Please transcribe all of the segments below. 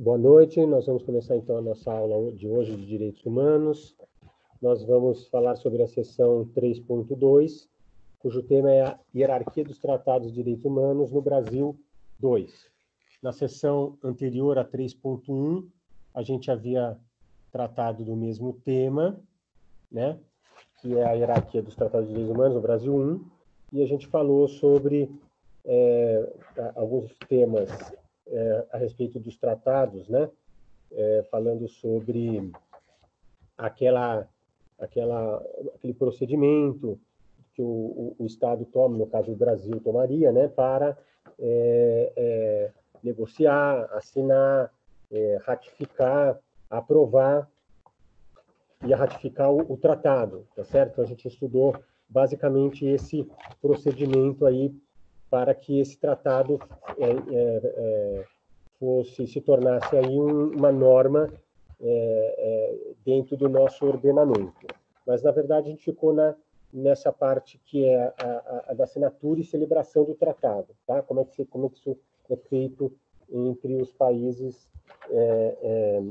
Boa noite, nós vamos começar então a nossa aula de hoje de Direitos Humanos. Nós vamos falar sobre a seção 3.2, cujo tema é a hierarquia dos tratados de direitos humanos no Brasil 2. Na seção anterior, a 3.1, a gente havia tratado do mesmo tema, né, que é a hierarquia dos tratados de direitos humanos no Brasil 1, e a gente falou sobre alguns temas a respeito dos tratados, né, falando sobre aquele procedimento que o Estado toma, no caso o Brasil tomaria, né, para negociar, assinar, ratificar, aprovar e ratificar o tratado, tá certo? Então, a gente estudou basicamente esse procedimento aí para que esse tratado se tornasse aí uma norma dentro do nosso ordenamento. Mas, na verdade, a gente ficou nessa parte que é a da assinatura e celebração do tratado, tá? Como é que isso é feito entre os países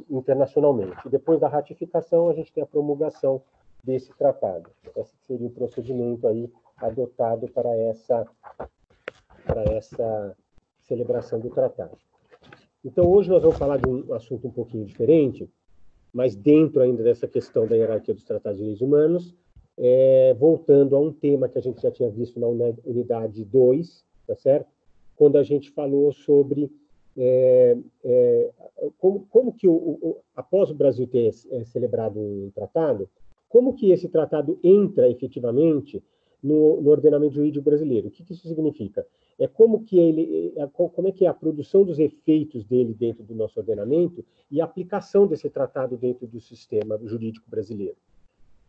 internacionalmente. E depois da ratificação, a gente tem a promulgação desse tratado. Esse seria o procedimento aí adotado para essa celebração do tratado. Então, hoje nós vamos falar de um assunto um pouquinho diferente, mas dentro ainda dessa questão da hierarquia dos tratados de direitos humanos, voltando a um tema que a gente já tinha visto na unidade 2, tá certo? Quando a gente falou sobre como que, após o Brasil ter celebrado um tratado, como que esse tratado entra efetivamente no ordenamento jurídico brasileiro. O que isso significa? Como é que é a produção dos efeitos dele dentro do nosso ordenamento e a aplicação desse tratado dentro do sistema jurídico brasileiro.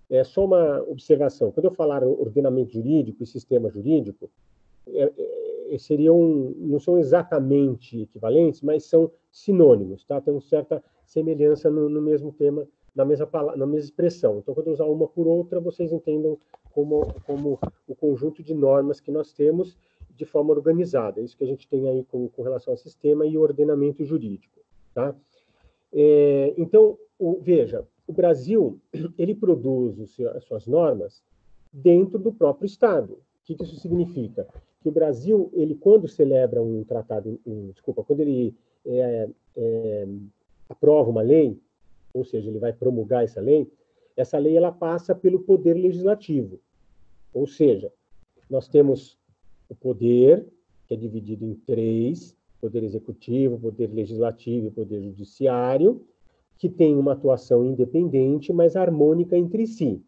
É só uma observação. Quando eu falar ordenamento jurídico e sistema jurídico, não são exatamente equivalentes, mas são sinônimos, tá? Tem uma certa semelhança no mesmo tema, na mesma expressão. Então, quando eu usar uma por outra, vocês entendam como o conjunto de normas que nós temos de forma organizada. É isso que a gente tem aí com relação ao sistema e ordenamento jurídico, tá? Então, veja, o Brasil, ele produz as suas normas dentro do próprio Estado. O que isso significa? Que o Brasil, ele quando celebra um tratado, quando ele aprova uma lei, ou seja, ele vai promulgar essa lei ela passa pelo poder legislativo. Ou seja, nós temos o poder, que é dividido em três: poder executivo, poder legislativo e poder judiciário, que tem uma atuação independente, mas harmônica entre si.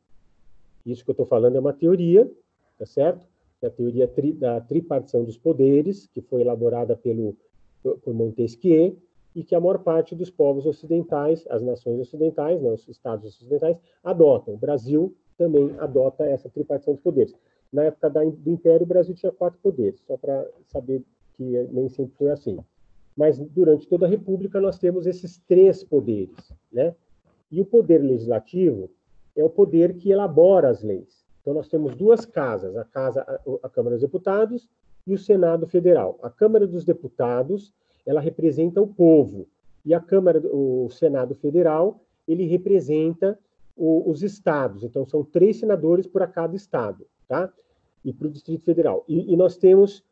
Isso que eu estou falando é uma teoria, tá certo? É a teoria da tripartição dos poderes, que foi elaborada por Montesquieu, e que a maior parte dos povos ocidentais, as nações ocidentais, né, os estados ocidentais, adotam. O Brasil também adota essa tripartição dos poderes. Na época do Império, o Brasil tinha 4 poderes, só para saber que nem sempre foi assim. Mas, durante toda a República, nós temos esses 3 poderes, né? E o poder legislativo é o poder que elabora as leis. Então, nós temos 2 casas, a Câmara dos Deputados e o Senado Federal. A Câmara dos Deputados, ela representa o povo, e o Senado Federal, ele representa os estados. Então, são 3 senadores para cada estado, tá? E para o Distrito Federal. E nós temos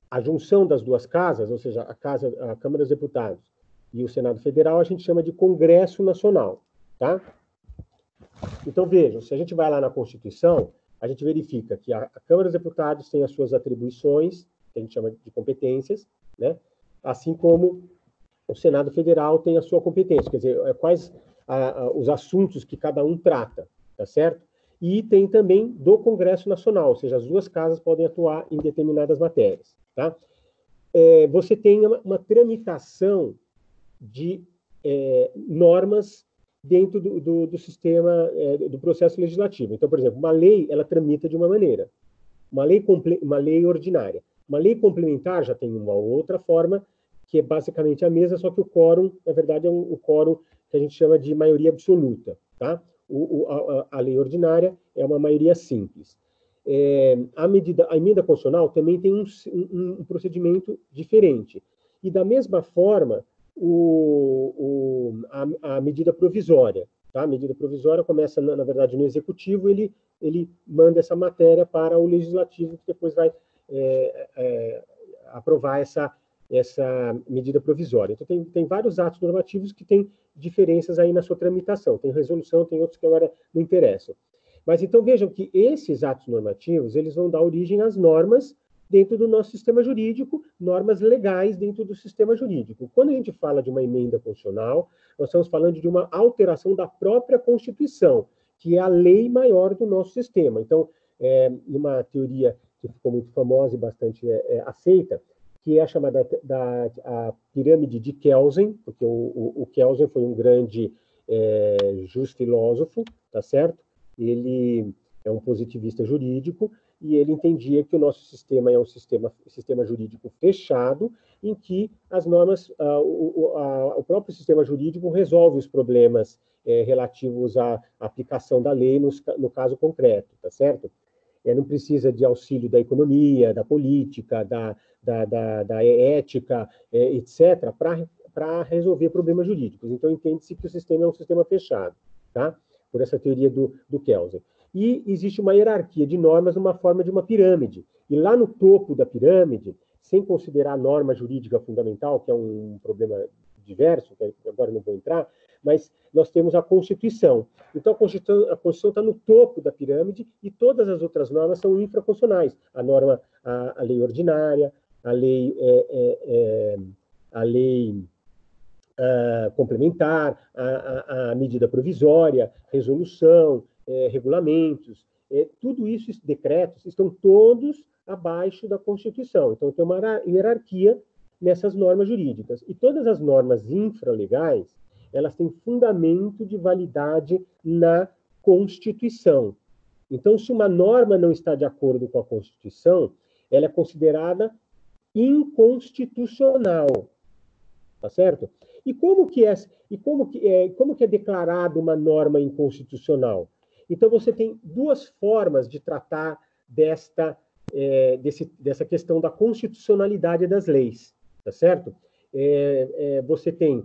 a junção das 2 casas, ou seja, a Câmara dos Deputados e o Senado Federal, a gente chama de Congresso Nacional, tá? Então, vejam, se a gente vai lá na Constituição, a gente verifica que a Câmara dos Deputados tem as suas atribuições, que a gente chama de competências, né? Assim como o Senado Federal tem a sua competência, quer dizer, quais os assuntos que cada um trata, tá certo? E tem também do Congresso Nacional, ou seja, as 2 casas podem atuar em determinadas matérias, tá? Você tem uma tramitação de normas dentro do sistema, do processo legislativo. Então, por exemplo, uma lei, ela tramita de uma maneira, uma lei ordinária. Uma lei complementar já tem uma outra forma, que é basicamente a mesma, só que o quórum, na verdade, é um quórum que a gente chama de maioria absoluta, tá? A lei ordinária é uma maioria simples. A emenda constitucional também tem um procedimento diferente. E, da mesma forma, a medida provisória. Tá? A medida provisória começa, na verdade, no Executivo, ele manda essa matéria para o Legislativo, que depois vai aprovar essa medida provisória. Então, tem vários atos normativos que têm diferenças aí na sua tramitação. Tem resolução, tem outros que agora não interessam. Mas, então, vejam que esses atos normativos, eles vão dar origem às normas dentro do nosso sistema jurídico, normas legais dentro do sistema jurídico. Quando a gente fala de uma emenda constitucional, nós estamos falando de uma alteração da própria Constituição, que é a lei maior do nosso sistema. Então, numa teoria que ficou muito famosa e bastante aceita, que é a chamada a pirâmide de Kelsen, porque o Kelsen foi um grande filósofo, tá certo? Ele é um positivista jurídico, e ele entendia que o nosso sistema é um sistema jurídico fechado, em que as normas, o próprio sistema jurídico resolve os problemas relativos à aplicação da lei no caso concreto, tá certo? Não precisa de auxílio da economia, da política, da ética, etc., para resolver problemas jurídicos. Então, entende-se que o sistema é um sistema fechado, tá? Por essa teoria do Kelsen. E existe uma hierarquia de normas numa forma de uma pirâmide. E lá no topo da pirâmide, sem considerar a norma jurídica fundamental, que é um problema diverso, que agora não vou entrar, mas nós temos a Constituição. Então, a Constituição está no topo da pirâmide e todas as outras normas são infraconstitucionais. A lei ordinária, a lei complementar, a medida provisória, resolução, regulamentos, tudo isso, decretos, estão todos abaixo da Constituição. Então, tem uma hierarquia nessas normas jurídicas. E todas as normas infralegais, elas têm fundamento de validade na Constituição. Então, se uma norma não está de acordo com a Constituição, ela é considerada inconstitucional. Tá certo? E como que é declarada uma norma inconstitucional? Então, você tem duas formas de tratar dessa questão da constitucionalidade das leis, tá certo? Você tem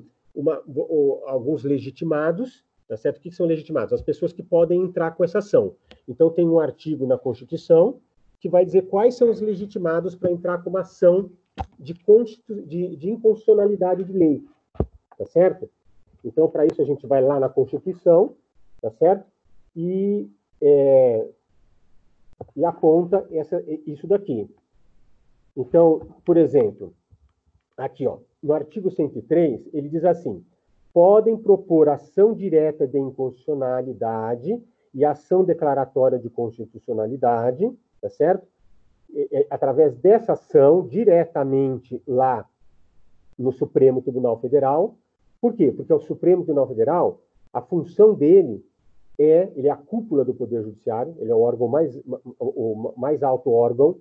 alguns legitimados, tá certo? O que são legitimados? As pessoas que podem entrar com essa ação. Então, tem um artigo na Constituição que vai dizer quais são os legitimados para entrar com uma ação de inconstitucionalidade de lei, tá certo? Então, para isso, a gente vai lá na Constituição, tá certo? E aponta isso daqui. Então, por exemplo, aqui, ó, no artigo 103, ele diz assim: podem propor ação direta de inconstitucionalidade e ação declaratória de constitucionalidade, tá certo? Através dessa ação, diretamente lá no Supremo Tribunal Federal. Por quê? Porque o Supremo Tribunal Federal, a função dele ele é a cúpula do Poder Judiciário, ele é o mais alto órgão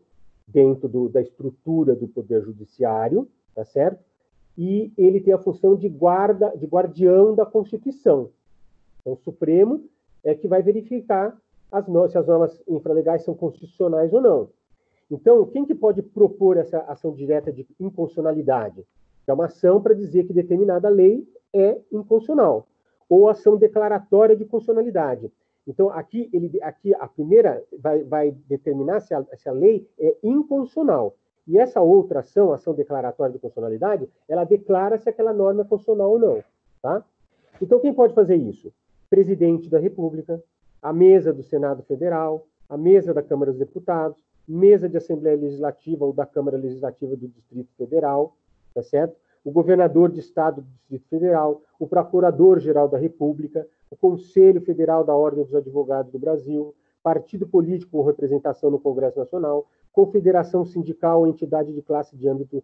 dentro da estrutura do Poder Judiciário, tá certo? E ele tem a função de guardião da Constituição. Então, o Supremo é que vai verificar se as normas infralegais são constitucionais ou não. Então, quem que pode propor essa ação direta de inconstitucionalidade? É uma ação para dizer que determinada lei é inconstitucional, ou ação declaratória de constitucionalidade. Então, aqui a primeira vai determinar se a lei é inconstitucional. E essa outra ação declaratória de constitucionalidade, ela declara se aquela norma é constitucional ou não. Tá? Então, quem pode fazer isso? Presidente da República, a mesa do Senado Federal, a mesa da Câmara dos Deputados, mesa de Assembleia Legislativa ou da Câmara Legislativa do Distrito Federal, tá certo? O governador de Estado do Distrito Federal, o Procurador-Geral da República, o Conselho Federal da Ordem dos Advogados do Brasil, partido político com representação no Congresso Nacional, confederação sindical ou entidade de classe de âmbito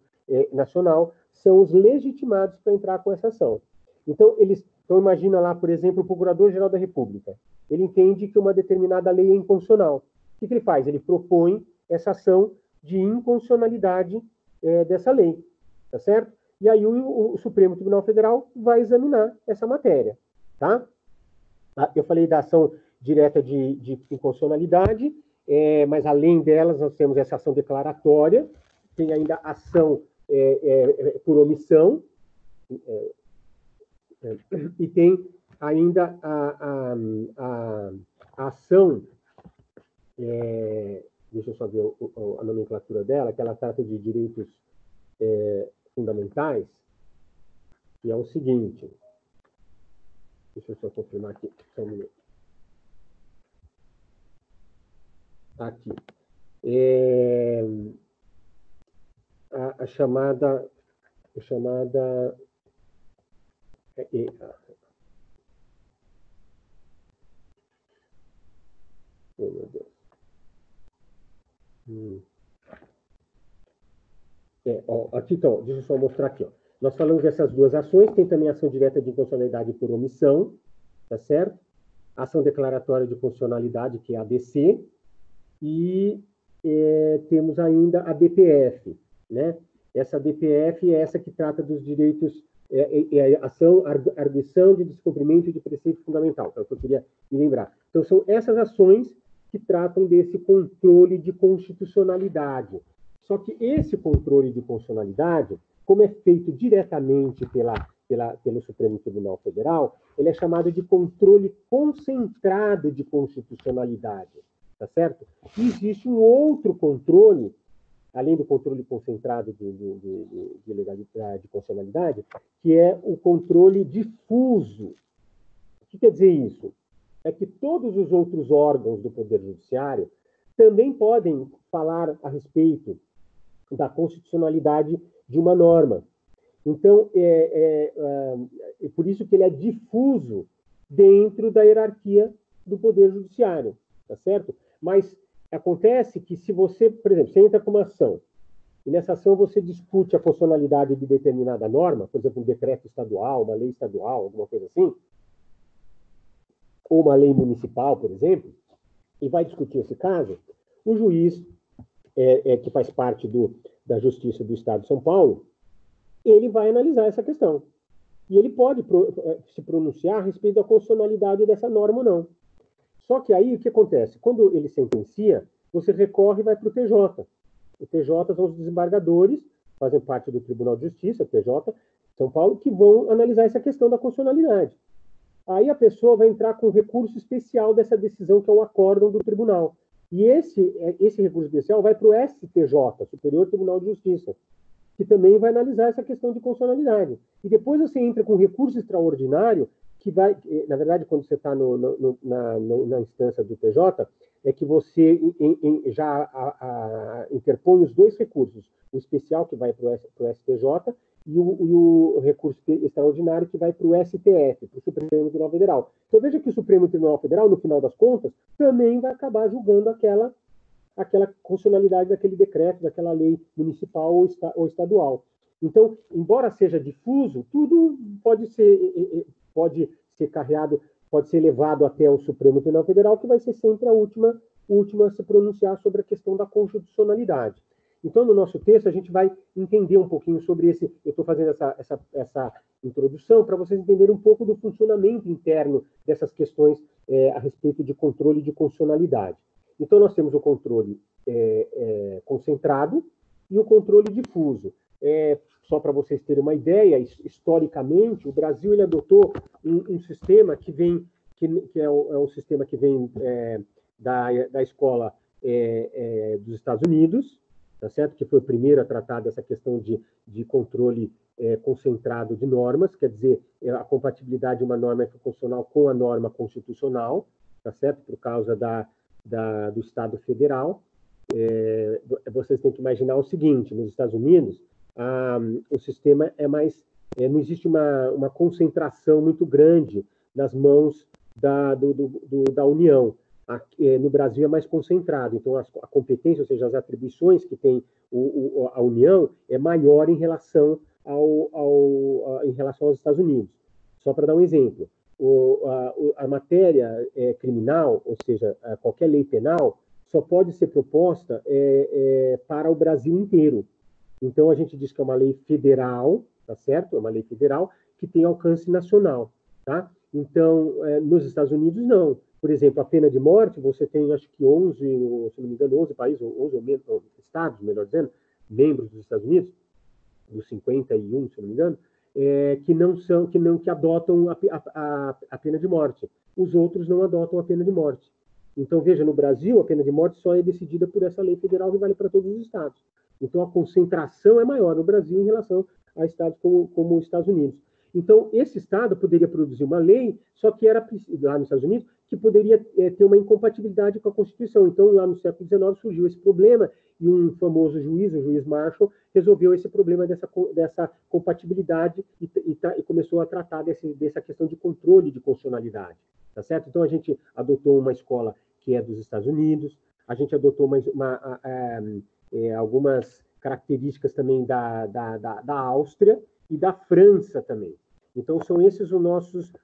nacional, são os legitimados para entrar com essa ação. Então, imagina lá, por exemplo, o Procurador-Geral da República. Ele entende que uma determinada lei é inconstitucional. O que ele faz? Ele propõe essa ação de inconstitucionalidade dessa lei, tá certo? E aí o Supremo Tribunal Federal vai examinar essa matéria, tá? Eu falei da ação direta de inconstitucionalidade, mas além delas nós temos essa ação declaratória, tem ainda ação por omissão, e tem ainda a ação, deixa eu só ver a nomenclatura dela, que ela trata de direitos fundamentais, que é o seguinte, deixa eu só confirmar aqui, só um minuto. Aqui. A chamada oh, meu Deus. Aqui, então, deixa eu só mostrar aqui. Ó. Nós falamos dessas duas ações, tem também a ação direta de inconstitucionalidade por omissão, tá certo? A ação declaratória de constitucionalidade, que é a ADC, e temos ainda a DPF, né? Essa DPF é essa que trata dos direitos, arguição de descumprimento de preceito fundamental, que é o que eu queria me lembrar. Então, são essas ações que tratam desse controle de constitucionalidade. Só que esse controle de constitucionalidade, como é feito diretamente pelo Supremo Tribunal Federal, ele é chamado de controle concentrado de constitucionalidade, tá certo? E existe um outro controle, além do controle concentrado de legalidade, de constitucionalidade, que é o controle difuso. O que quer dizer isso? É que todos os outros órgãos do Poder Judiciário também podem falar a respeito da constitucionalidade de uma norma. Então, é por isso que ele é difuso dentro da hierarquia do Poder Judiciário, tá certo? Mas acontece que se você, por exemplo, você entra com uma ação, e nessa ação você discute a constitucionalidade de determinada norma, por exemplo, um decreto estadual, uma lei estadual, alguma coisa assim, ou uma lei municipal, por exemplo, e vai discutir esse caso, o juiz, que faz parte da Justiça do Estado de São Paulo, ele vai analisar essa questão. E ele pode se pronunciar a respeito da constitucionalidade dessa norma ou não. Só que aí, o que acontece? Quando ele sentencia, você recorre e vai para o TJ. O TJ são os desembargadores, fazem parte do Tribunal de Justiça, TJ, São Paulo, que vão analisar essa questão da constitucionalidade. Aí a pessoa vai entrar com um recurso especial dessa decisão, que é o acórdão do tribunal. E esse recurso especial vai para o STJ, Superior Tribunal de Justiça, que também vai analisar essa questão de constitucionalidade. E depois você entra com um recurso extraordinário, que vai, na verdade, quando você está na instância do TJ, é que você já interpõe os dois recursos, o especial que vai para o STJ e o recurso extraordinário que vai para o STF, para o Supremo Tribunal Federal. Então veja que o Supremo Tribunal Federal, no final das contas, também vai acabar julgando aquela constitucionalidade daquele decreto, daquela lei municipal ou estadual. Então, embora seja difuso, tudo pode ser carreado, pode ser levado até o Supremo Tribunal Federal, que vai ser sempre a última a se pronunciar sobre a questão da constitucionalidade. Então, no nosso texto, a gente vai entender um pouquinho sobre esse... Eu estou fazendo essa introdução para vocês entenderem um pouco do funcionamento interno dessas questões a respeito de controle de constitucionalidade. Então, nós temos o controle concentrado e o controle difuso. Só para vocês terem uma ideia, historicamente, o Brasil ele adotou um sistema que é um sistema que vem da escola dos Estados Unidos, tá certo? Que foi o primeiro a tratar dessa questão de controle concentrado de normas, quer dizer, a compatibilidade de uma norma constitucional com a norma constitucional, tá certo? Por causa do Estado Federal. Vocês têm que imaginar o seguinte: nos Estados Unidos, o sistema não existe uma concentração muito grande nas mãos da União. No Brasil é mais concentrado, então a competência, ou seja, as atribuições que tem a União é maior em relação aos Estados Unidos. Só para dar um exemplo, a matéria criminal, ou seja, qualquer lei penal, só pode ser proposta para o Brasil inteiro. Então, a gente diz que é uma lei federal, tá certo? É uma lei federal que tem alcance nacional, tá? Então, nos Estados Unidos, não. Por exemplo, a pena de morte, você tem, acho que 11, se não me engano, 11 países, 11 estados, melhor dizendo, membros dos Estados Unidos, dos 51, se não me engano, que adotam a pena de morte. Os outros não adotam a pena de morte. Então, veja, no Brasil, a pena de morte só é decidida por essa lei federal que vale para todos os estados. Então, a concentração é maior no Brasil em relação a estados como os Estados Unidos. Então, esse estado poderia produzir uma lei, só que era lá nos Estados Unidos, que poderia ter uma incompatibilidade com a Constituição. Então, lá no século XIX surgiu esse problema e um famoso juiz, o juiz Marshall, resolveu esse problema dessa compatibilidade e começou a tratar dessa questão de controle de constitucionalidade. Tá certo? Então, a gente adotou uma escola que é dos Estados Unidos, a gente adotou algumas características também da Áustria e da França também. Então, são esses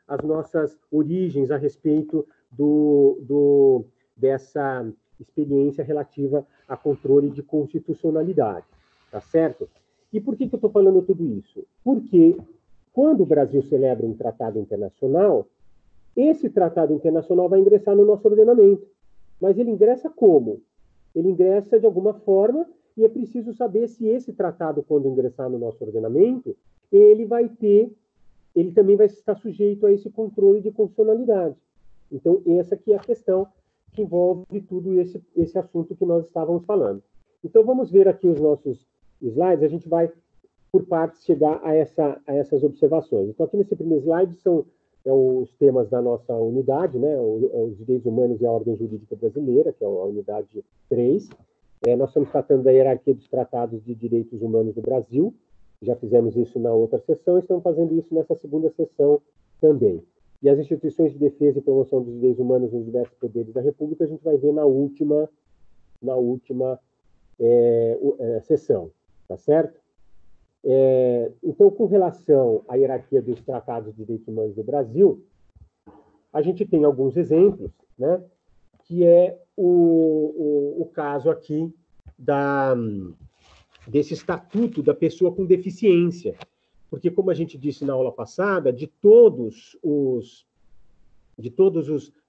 as nossas origens a respeito dessa experiência relativa a controle de constitucionalidade, tá certo? E por que eu estou falando tudo isso? Porque quando o Brasil celebra um tratado internacional, esse tratado internacional vai ingressar no nosso ordenamento. Mas ele ingressa como? Ele ingressa de alguma forma e é preciso saber se esse tratado, quando ingressar no nosso ordenamento, ele também vai estar sujeito a esse controle de constitucionalidade. Então, essa aqui é a questão que envolve tudo esse assunto que nós estávamos falando. Então, vamos ver aqui os nossos slides, a gente vai, por partes, chegar a essas observações. Então, aqui nesse primeiro slide são os temas da nossa unidade, né? Os direitos humanos e a ordem jurídica brasileira, que é a unidade 3. Nós estamos tratando da hierarquia dos tratados de direitos humanos do Brasil, já fizemos isso na outra sessão, estamos fazendo isso nessa segunda sessão também. E as instituições de defesa e promoção dos direitos humanos nos diversos poderes da República, a gente vai ver na última sessão, tá certo? Então, com relação à hierarquia dos tratados de direitos humanos do Brasil, a gente tem alguns exemplos, né? Que é o caso aqui desse estatuto da pessoa com deficiência. Porque, como a gente disse na aula passada, de todos os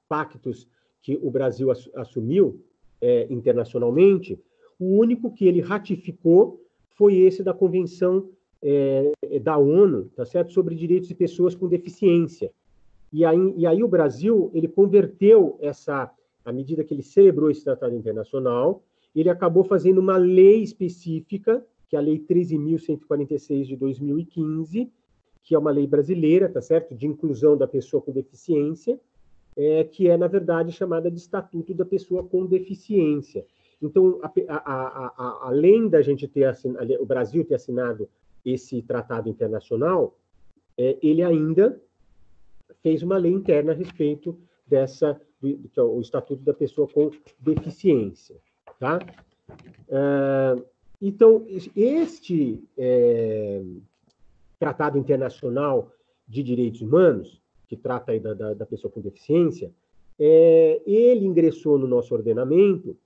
pactos que o Brasil assumiu internacionalmente, o único que ele ratificou foi esse da Convenção da ONU, tá certo? Sobre direitos de pessoas com deficiência. E aí o Brasil, ele converteu à medida que ele celebrou esse tratado internacional, ele acabou fazendo uma lei específica, que é a Lei 13.146 de 2015, que é uma lei brasileira, tá certo? De inclusão da pessoa com deficiência, que é, na verdade, chamada de Estatuto da Pessoa com Deficiência. Então, além da gente o Brasil ter assinado esse tratado internacional, ele ainda fez uma lei interna a respeito que é o Estatuto da Pessoa com Deficiência, tá? Então, este Tratado Internacional de Direitos Humanos, que trata aí da pessoa com deficiência, ele ingressou no nosso ordenamento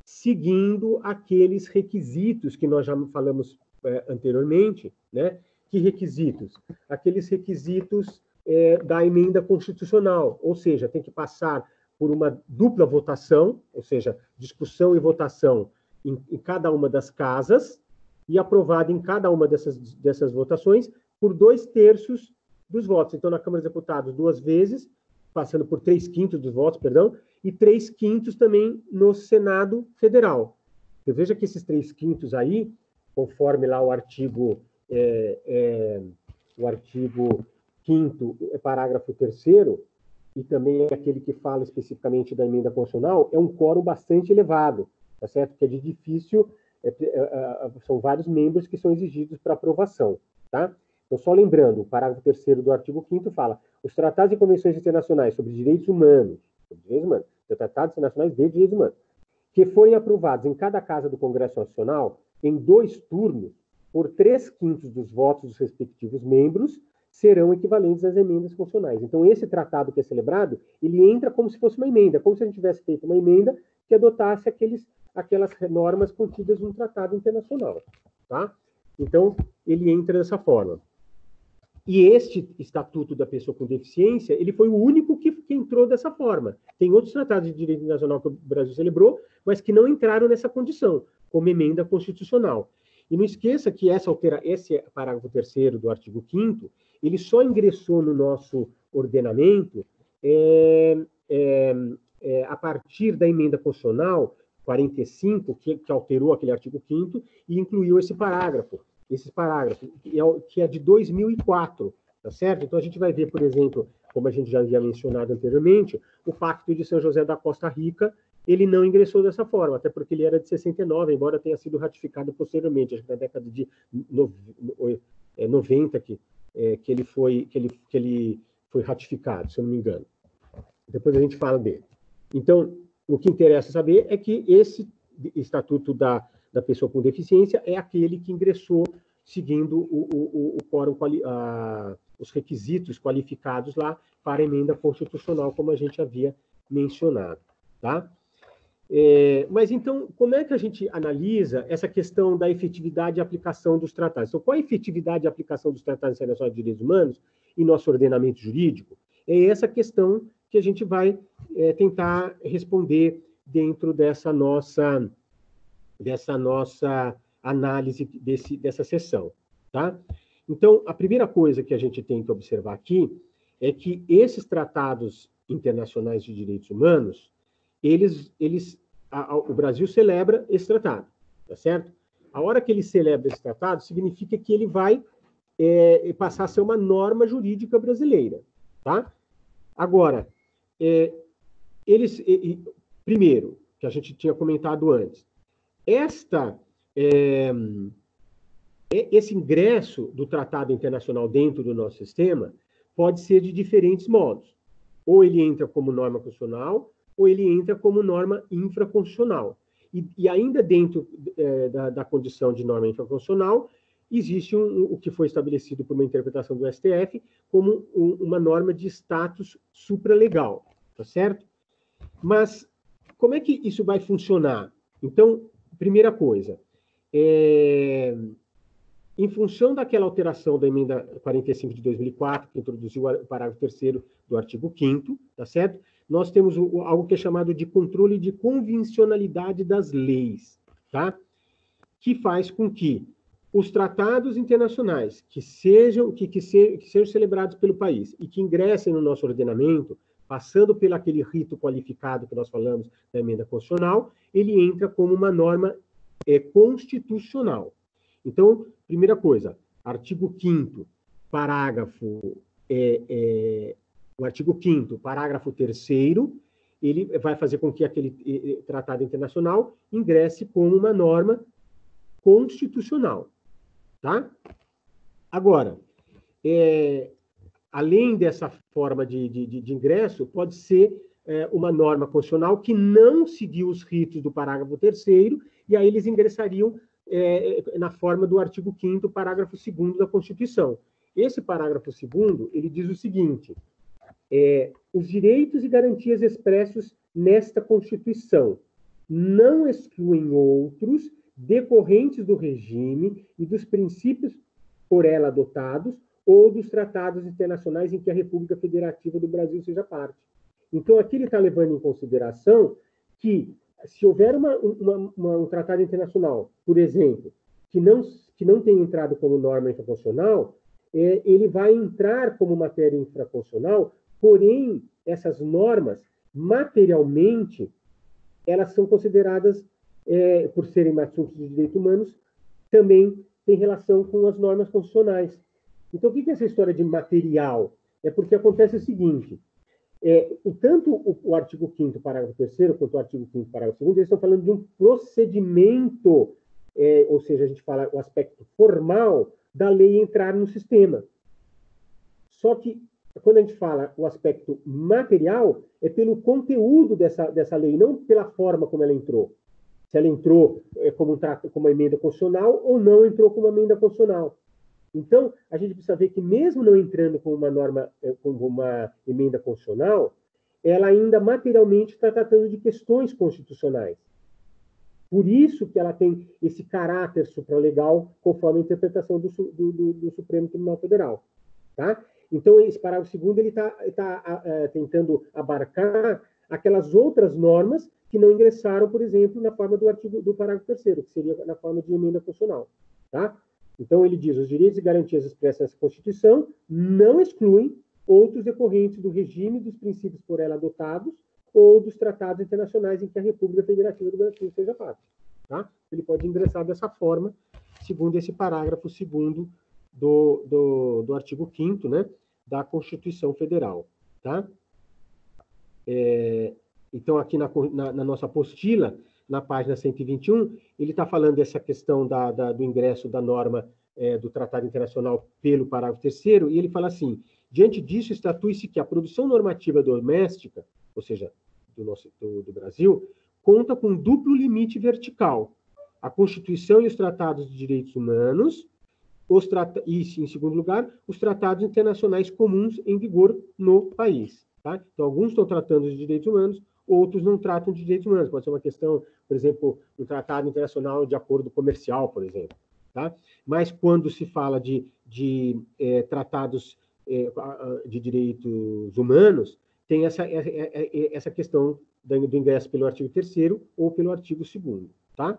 seguindo aqueles requisitos que nós já falamos anteriormente, né? Que requisitos? Aqueles requisitos da emenda constitucional, ou seja, tem que passar por uma dupla votação, ou seja, discussão e votação em cada uma das casas e aprovado em cada uma dessas votações por 2/3 dos votos. Então, na Câmara dos Deputados, 2 vezes, passando por 3/5 dos votos, perdão, e 3/5 também no Senado Federal. Então, veja que esses 3/5 aí, conforme lá o artigo 5º, parágrafo 3º, e também aquele que fala especificamente da emenda constitucional, é um quórum bastante elevado, tá certo? Que é de difícil, são vários membros que são exigidos para aprovação, tá? Então, só lembrando, o parágrafo 3º do artigo 5º fala: os tratados e convenções internacionais sobre direitos humanos, tratados internacionais de direitos humanos, que forem aprovados em cada casa do Congresso Nacional, em 2 turnos, por 3/5 dos votos dos respectivos membros, serão equivalentes às emendas constitucionais. Então, esse tratado que é celebrado, ele entra como se fosse uma emenda, como se a gente tivesse feito uma emenda que adotasse aquelas normas contidas num tratado internacional, tá? Então, ele entra dessa forma. E este Estatuto da Pessoa com Deficiência, ele foi o único que entrou dessa forma. Tem outros tratados de direito internacional que o Brasil celebrou, mas que não entraram nessa condição, como emenda constitucional. E não esqueça que esse parágrafo 3º do artigo 5º, ele só ingressou no nosso ordenamento a partir da emenda constitucional 45, que alterou aquele artigo 5º e incluiu esse parágrafo, que é de 2004, tá certo? Então, a gente vai ver, por exemplo, como a gente já havia mencionado anteriormente, o Pacto de São José da Costa Rica, ele não ingressou dessa forma, até porque ele era de 69, embora tenha sido ratificado posteriormente, acho que na década de 90 que ele foi ratificado, se eu não me engano. Depois a gente fala dele. Então, o que interessa saber é que esse Estatuto da Pessoa com Deficiência é aquele que ingressou seguindo o quórum, os requisitos qualificados lá para a emenda constitucional, como a gente havia mencionado, tá? Mas, então, como é que a gente analisa essa questão da efetividade e aplicação dos tratados? Então, qual a efetividade e aplicação dos tratados internacionais de direitos humanos em nosso ordenamento jurídico? É essa questão que a gente vai tentar responder dentro dessa nossa análise dessa sessão, tá? Então, a primeira coisa que a gente tem que observar aqui é que esses tratados internacionais de direitos humanos, o Brasil celebra esse tratado, tá certo? A hora que ele celebra esse tratado, significa que ele vai passar a ser uma norma jurídica brasileira, tá? Agora, primeiro, que a gente tinha comentado antes, esse ingresso do tratado internacional dentro do nosso sistema pode ser de diferentes modos. Ou ele entra como norma constitucional, ou ele entra como norma infraconstitucional. E ainda dentro da condição de norma infraconstitucional, existe o que foi estabelecido por uma interpretação do STF como uma norma de status supralegal, tá certo? Mas como é que isso vai funcionar? Então, primeira coisa, em função daquela alteração da emenda 45 de 2004, que introduziu o parágrafo 3º do artigo 5º, tá certo? Nós temos algo que é chamado de controle de convencionalidade das leis, tá? Que faz com que os tratados internacionais que sejam celebrados pelo país e que ingressem no nosso ordenamento, passando pelo aquele rito qualificado que nós falamos da emenda constitucional, ele entra como uma norma constitucional. Então, primeira coisa, artigo 5º, parágrafo o artigo 5º, parágrafo 3º, ele vai fazer com que aquele tratado internacional ingresse como uma norma constitucional, tá? Agora, além dessa forma de ingresso, pode ser uma norma constitucional que não seguiu os ritos do parágrafo 3º, e aí eles ingressariam na forma do artigo 5º, parágrafo 2º da Constituição. Esse parágrafo 2º, ele diz o seguinte: os direitos e garantias expressos nesta Constituição não excluem outros decorrentes do regime e dos princípios por ela adotados ou dos tratados internacionais em que a República Federativa do Brasil seja parte. Então, aqui ele está levando em consideração que, se houver um tratado internacional, por exemplo, que não tenha entrado como norma infraconstitucional, ele vai entrar como matéria infraconstitucional, porém, essas normas, materialmente, elas são consideradas, por serem assuntos de direitos humanos, também tem relação com as normas constitucionais. Então, o que é essa história de material? É porque acontece o seguinte: tanto o artigo 5º, parágrafo 3º, quanto o artigo 5º, parágrafo 2º, eles estão falando de um procedimento, ou seja, a gente fala o aspecto formal da lei entrar no sistema. Só que, quando a gente fala o aspecto material, é pelo conteúdo dessa lei, não pela forma como ela entrou. Se ela entrou como uma emenda constitucional ou não entrou como uma emenda constitucional. Então, a gente precisa ver que, mesmo não entrando como uma norma, como uma emenda constitucional, ela ainda materialmente está tratando de questões constitucionais. Por isso que ela tem esse caráter supralegal, conforme a interpretação do Supremo Tribunal Federal. Tá? Então, esse parágrafo 2º ele está tentando abarcar aquelas outras normas que não ingressaram, por exemplo, na forma do parágrafo 3º, que seria na forma de emenda constitucional. tá? Então, ele diz, os direitos e garantias expressos nessa Constituição não excluem outros decorrentes do regime dos princípios por ela adotados ou dos tratados internacionais em que a República Federativa do Brasil seja parte. Tá? Ele pode ingressar dessa forma, segundo esse parágrafo 2º do artigo 5º, né, da Constituição Federal. Tá? Então, aqui na nossa apostila, na página 121, ele está falando dessa questão do ingresso da norma do Tratado Internacional pelo parágrafo 3º, e ele fala assim, diante disso, estatui-se que a produção normativa doméstica, ou seja, do Brasil, conta com duplo limite vertical, a Constituição e os tratados de direitos humanos, e, em segundo lugar, os tratados internacionais comuns em vigor no país. Tá? Então, alguns estão tratando de direitos humanos, outros não tratam de direitos humanos. Pode ser uma questão, por exemplo, um tratado internacional de acordo comercial, por exemplo. Tá? Mas quando se fala de tratados de direitos humanos, tem essa questão do ingresso pelo artigo 3º ou pelo artigo 2º. Tá?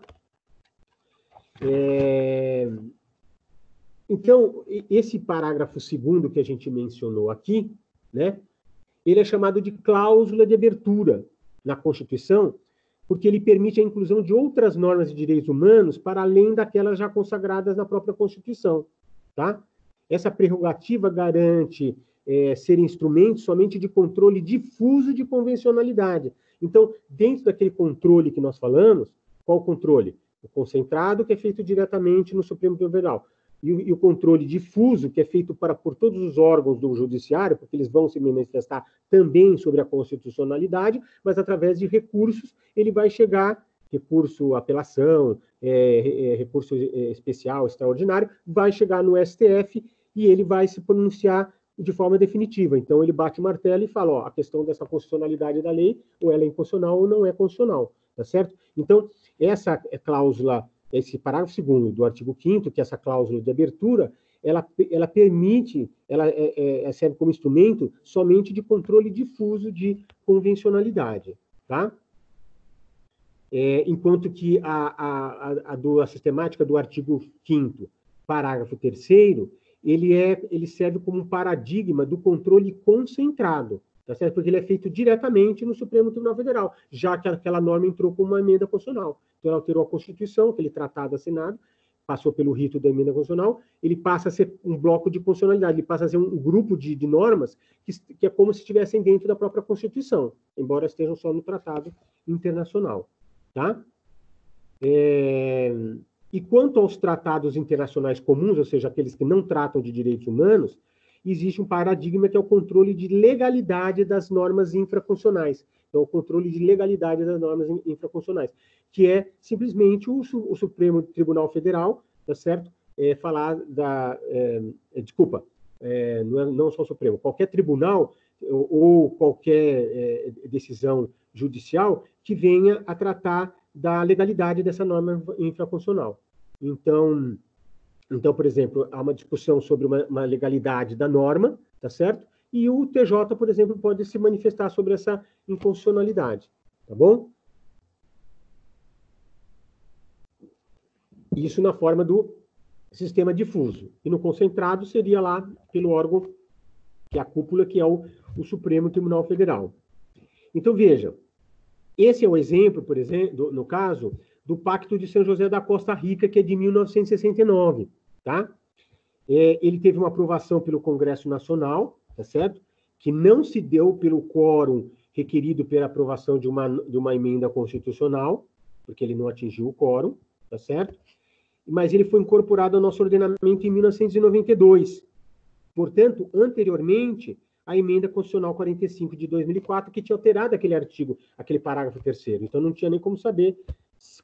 Então, esse parágrafo 2º que a gente mencionou aqui, né, ele é chamado de cláusula de abertura na Constituição, porque ele permite a inclusão de outras normas de direitos humanos para além daquelas já consagradas na própria Constituição. Tá? Essa prerrogativa garante ser instrumento somente de controle difuso de convencionalidade. Então, dentro daquele controle que nós falamos, qual o controle? O concentrado, que é feito diretamente no Supremo Tribunal Federal. E o controle difuso, que é feito por todos os órgãos do judiciário, porque eles vão se manifestar também sobre a constitucionalidade, mas através de recursos, ele vai chegar, recurso apelação, recurso especial, extraordinário, vai chegar no STF e ele vai se pronunciar de forma definitiva. Então, ele bate o martelo e fala, ó, a questão dessa constitucionalidade da lei, ou ela é inconstitucional ou não é constitucional, tá certo? Então, essa cláusula, esse parágrafo 2º do artigo 5º, que é essa cláusula de abertura, ela permite, ela serve como instrumento somente de controle difuso de convencionalidade, tá? Enquanto que a sistemática do artigo 5º, parágrafo 3º, ele serve como um paradigma do controle concentrado, tá certo? Porque ele é feito diretamente no Supremo Tribunal Federal, já que aquela norma entrou com uma emenda constitucional. Então, ela alterou a Constituição, aquele tratado assinado, passou pelo rito da emenda constitucional, ele passa a ser um bloco de constitucionalidade, ele passa a ser um grupo de normas que é como se estivessem dentro da própria Constituição, embora estejam só no tratado internacional. Tá? E quanto aos tratados internacionais comuns, ou seja, aqueles que não tratam de direitos humanos, existe um paradigma que é o controle de legalidade das normas infraconstitucionais. Então, o controle de legalidade das normas infraconstitucionais, que é simplesmente o Supremo Tribunal Federal, tá certo? Não só o Supremo, qualquer tribunal ou qualquer decisão judicial que venha a tratar da legalidade dessa norma infraconstitucional. Então, por exemplo, há uma discussão sobre uma legalidade da norma, tá certo? E o TJ, por exemplo, pode se manifestar sobre essa inconstitucionalidade, tá bom? Isso na forma do sistema difuso. E no concentrado seria lá pelo órgão, que é a cúpula, que é o Supremo Tribunal Federal. Então, vejam, esse é o exemplo, por exemplo, no caso, do Pacto de São José da Costa Rica, que é de 1969, tá? Ele teve uma aprovação pelo Congresso Nacional, tá certo? Que não se deu pelo quórum requerido pela aprovação de uma emenda constitucional, porque ele não atingiu o quórum, tá certo? Mas ele foi incorporado ao nosso ordenamento em 1992. Portanto, anteriormente, a emenda constitucional 45 de 2004, que tinha alterado aquele artigo, aquele parágrafo 3º. Então, não tinha nem como saber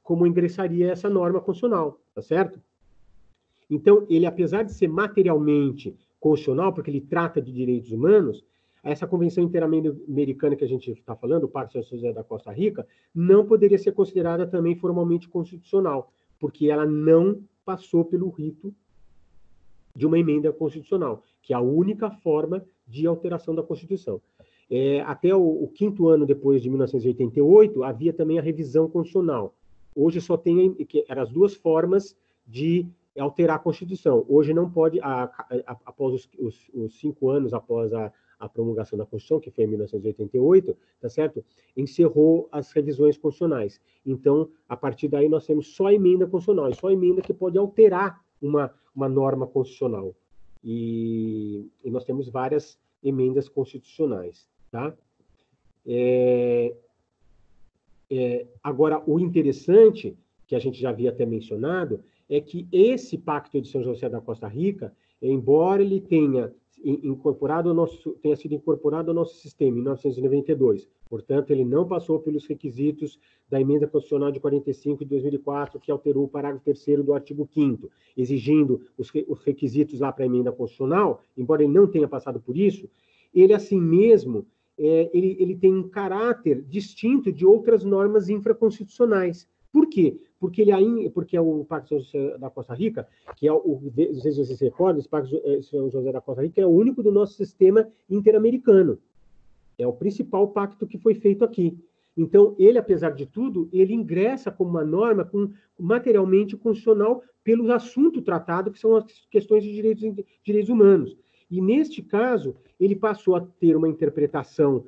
como ingressaria essa norma constitucional, tá certo? Então, ele, apesar de ser materialmente constitucional, porque ele trata de direitos humanos, essa Convenção Interamericana que a gente está falando, o Pacto de São José da Costa Rica, não poderia ser considerada também formalmente constitucional, porque ela não passou pelo rito de uma emenda constitucional, que é a única forma de alteração da Constituição. Até o 5º ano depois de 1988, havia também a revisão constitucional. Hoje só tem, que eram as duas formas de alterar a Constituição. Hoje não pode, após os 5 anos após a promulgação da Constituição, que foi em 1988, tá certo? Encerrou as revisões constitucionais. Então, a partir daí, nós temos só emenda constitucional, só emenda que pode alterar uma norma constitucional. E nós temos várias emendas constitucionais, tá? Agora, o interessante, que a gente já havia até mencionado, é que esse Pacto de São José da Costa Rica, embora ele tenha sido incorporado ao nosso sistema em 1992, portanto, ele não passou pelos requisitos da Emenda Constitucional de 45 de 2004, que alterou o parágrafo 3º do artigo 5º, exigindo os requisitos lá para a Emenda Constitucional, embora ele não tenha passado por isso, ele, assim mesmo, ele tem um caráter distinto de outras normas infraconstitucionais. Por quê? Porque o Pacto da Costa Rica, que não sei se vocês se recordam, esse Pacto São José da Costa Rica é o único do nosso sistema interamericano. É o principal pacto que foi feito aqui. Então, ele, apesar de tudo, ele ingressa como uma norma materialmente constitucional pelo assunto tratado, que são as questões de direitos humanos. E, neste caso, ele passou a ter uma interpretação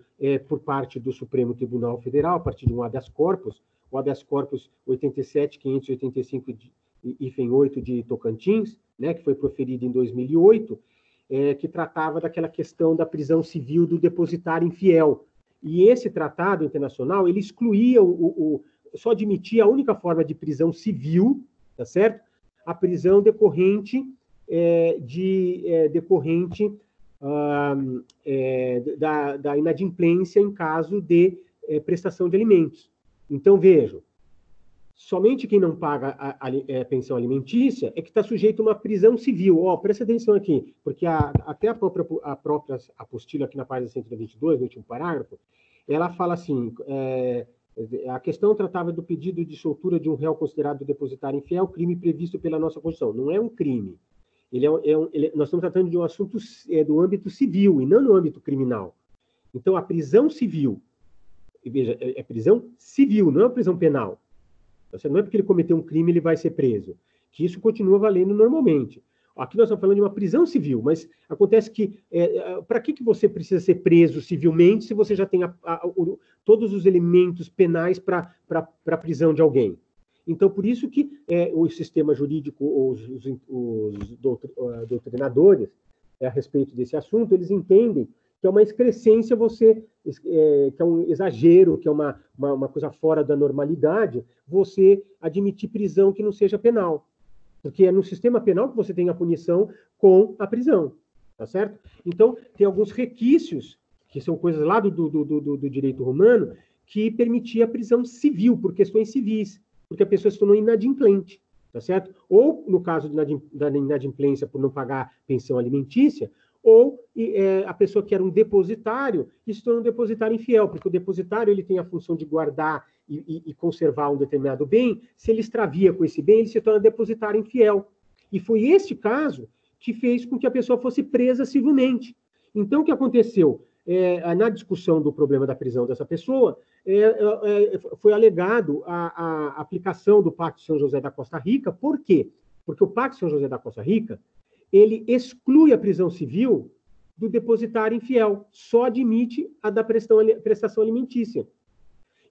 por parte do Supremo Tribunal Federal, a partir de um habeas corpus, o habeas corpus 87.585-8 de Tocantins, né, que foi proferido em 2008, que tratava daquela questão da prisão civil do depositário infiel. E esse tratado internacional, ele excluía, só admitia a única forma de prisão civil, tá certo? A prisão decorrente da inadimplência em caso de prestação de alimentos. Então, vejam, somente quem não paga a pensão alimentícia é que está sujeito a uma prisão civil. Presta atenção aqui, porque até a própria apostila aqui na página 122, no último parágrafo, ela fala assim, a questão tratava do pedido de soltura de um réu considerado depositário infiel, crime previsto pela nossa Constituição. Não é um crime. Nós estamos tratando de um assunto do âmbito civil e não no âmbito criminal. Então, a prisão civil, veja, é prisão civil, não é uma prisão penal. Não é porque ele cometeu um crime ele vai ser preso, que isso continua valendo normalmente. Aqui nós estamos falando de uma prisão civil, mas acontece que, para que você precisa ser preso civilmente se você já tem todos os elementos penais para a prisão de alguém? Então, por isso que o sistema jurídico, os doutrinadores, a respeito desse assunto, eles entendem que é uma excrescência que é um exagero, que é uma coisa fora da normalidade, você admitir prisão que não seja penal. Porque é no sistema penal que você tem a punição com a prisão, tá certo? Então, tem alguns requisitos, que são coisas lá do direito romano, que permitia a prisão civil, por questões civis, porque a pessoa se tornou inadimplente, tá certo? Ou, no caso da inadimplência por não pagar pensão alimentícia, ou a pessoa que era um depositário, que se torna um depositário infiel, porque o depositário ele tem a função de guardar e conservar um determinado bem, se ele extravia com esse bem, ele se torna depositário infiel. E foi este caso que fez com que a pessoa fosse presa civilmente. Então, o que aconteceu? Na discussão do problema da prisão dessa pessoa, foi alegado a aplicação do Pacto de São José da Costa Rica. Por quê? Porque o Pacto de São José da Costa Rica ele exclui a prisão civil do depositário infiel, só admite a da prestação alimentícia.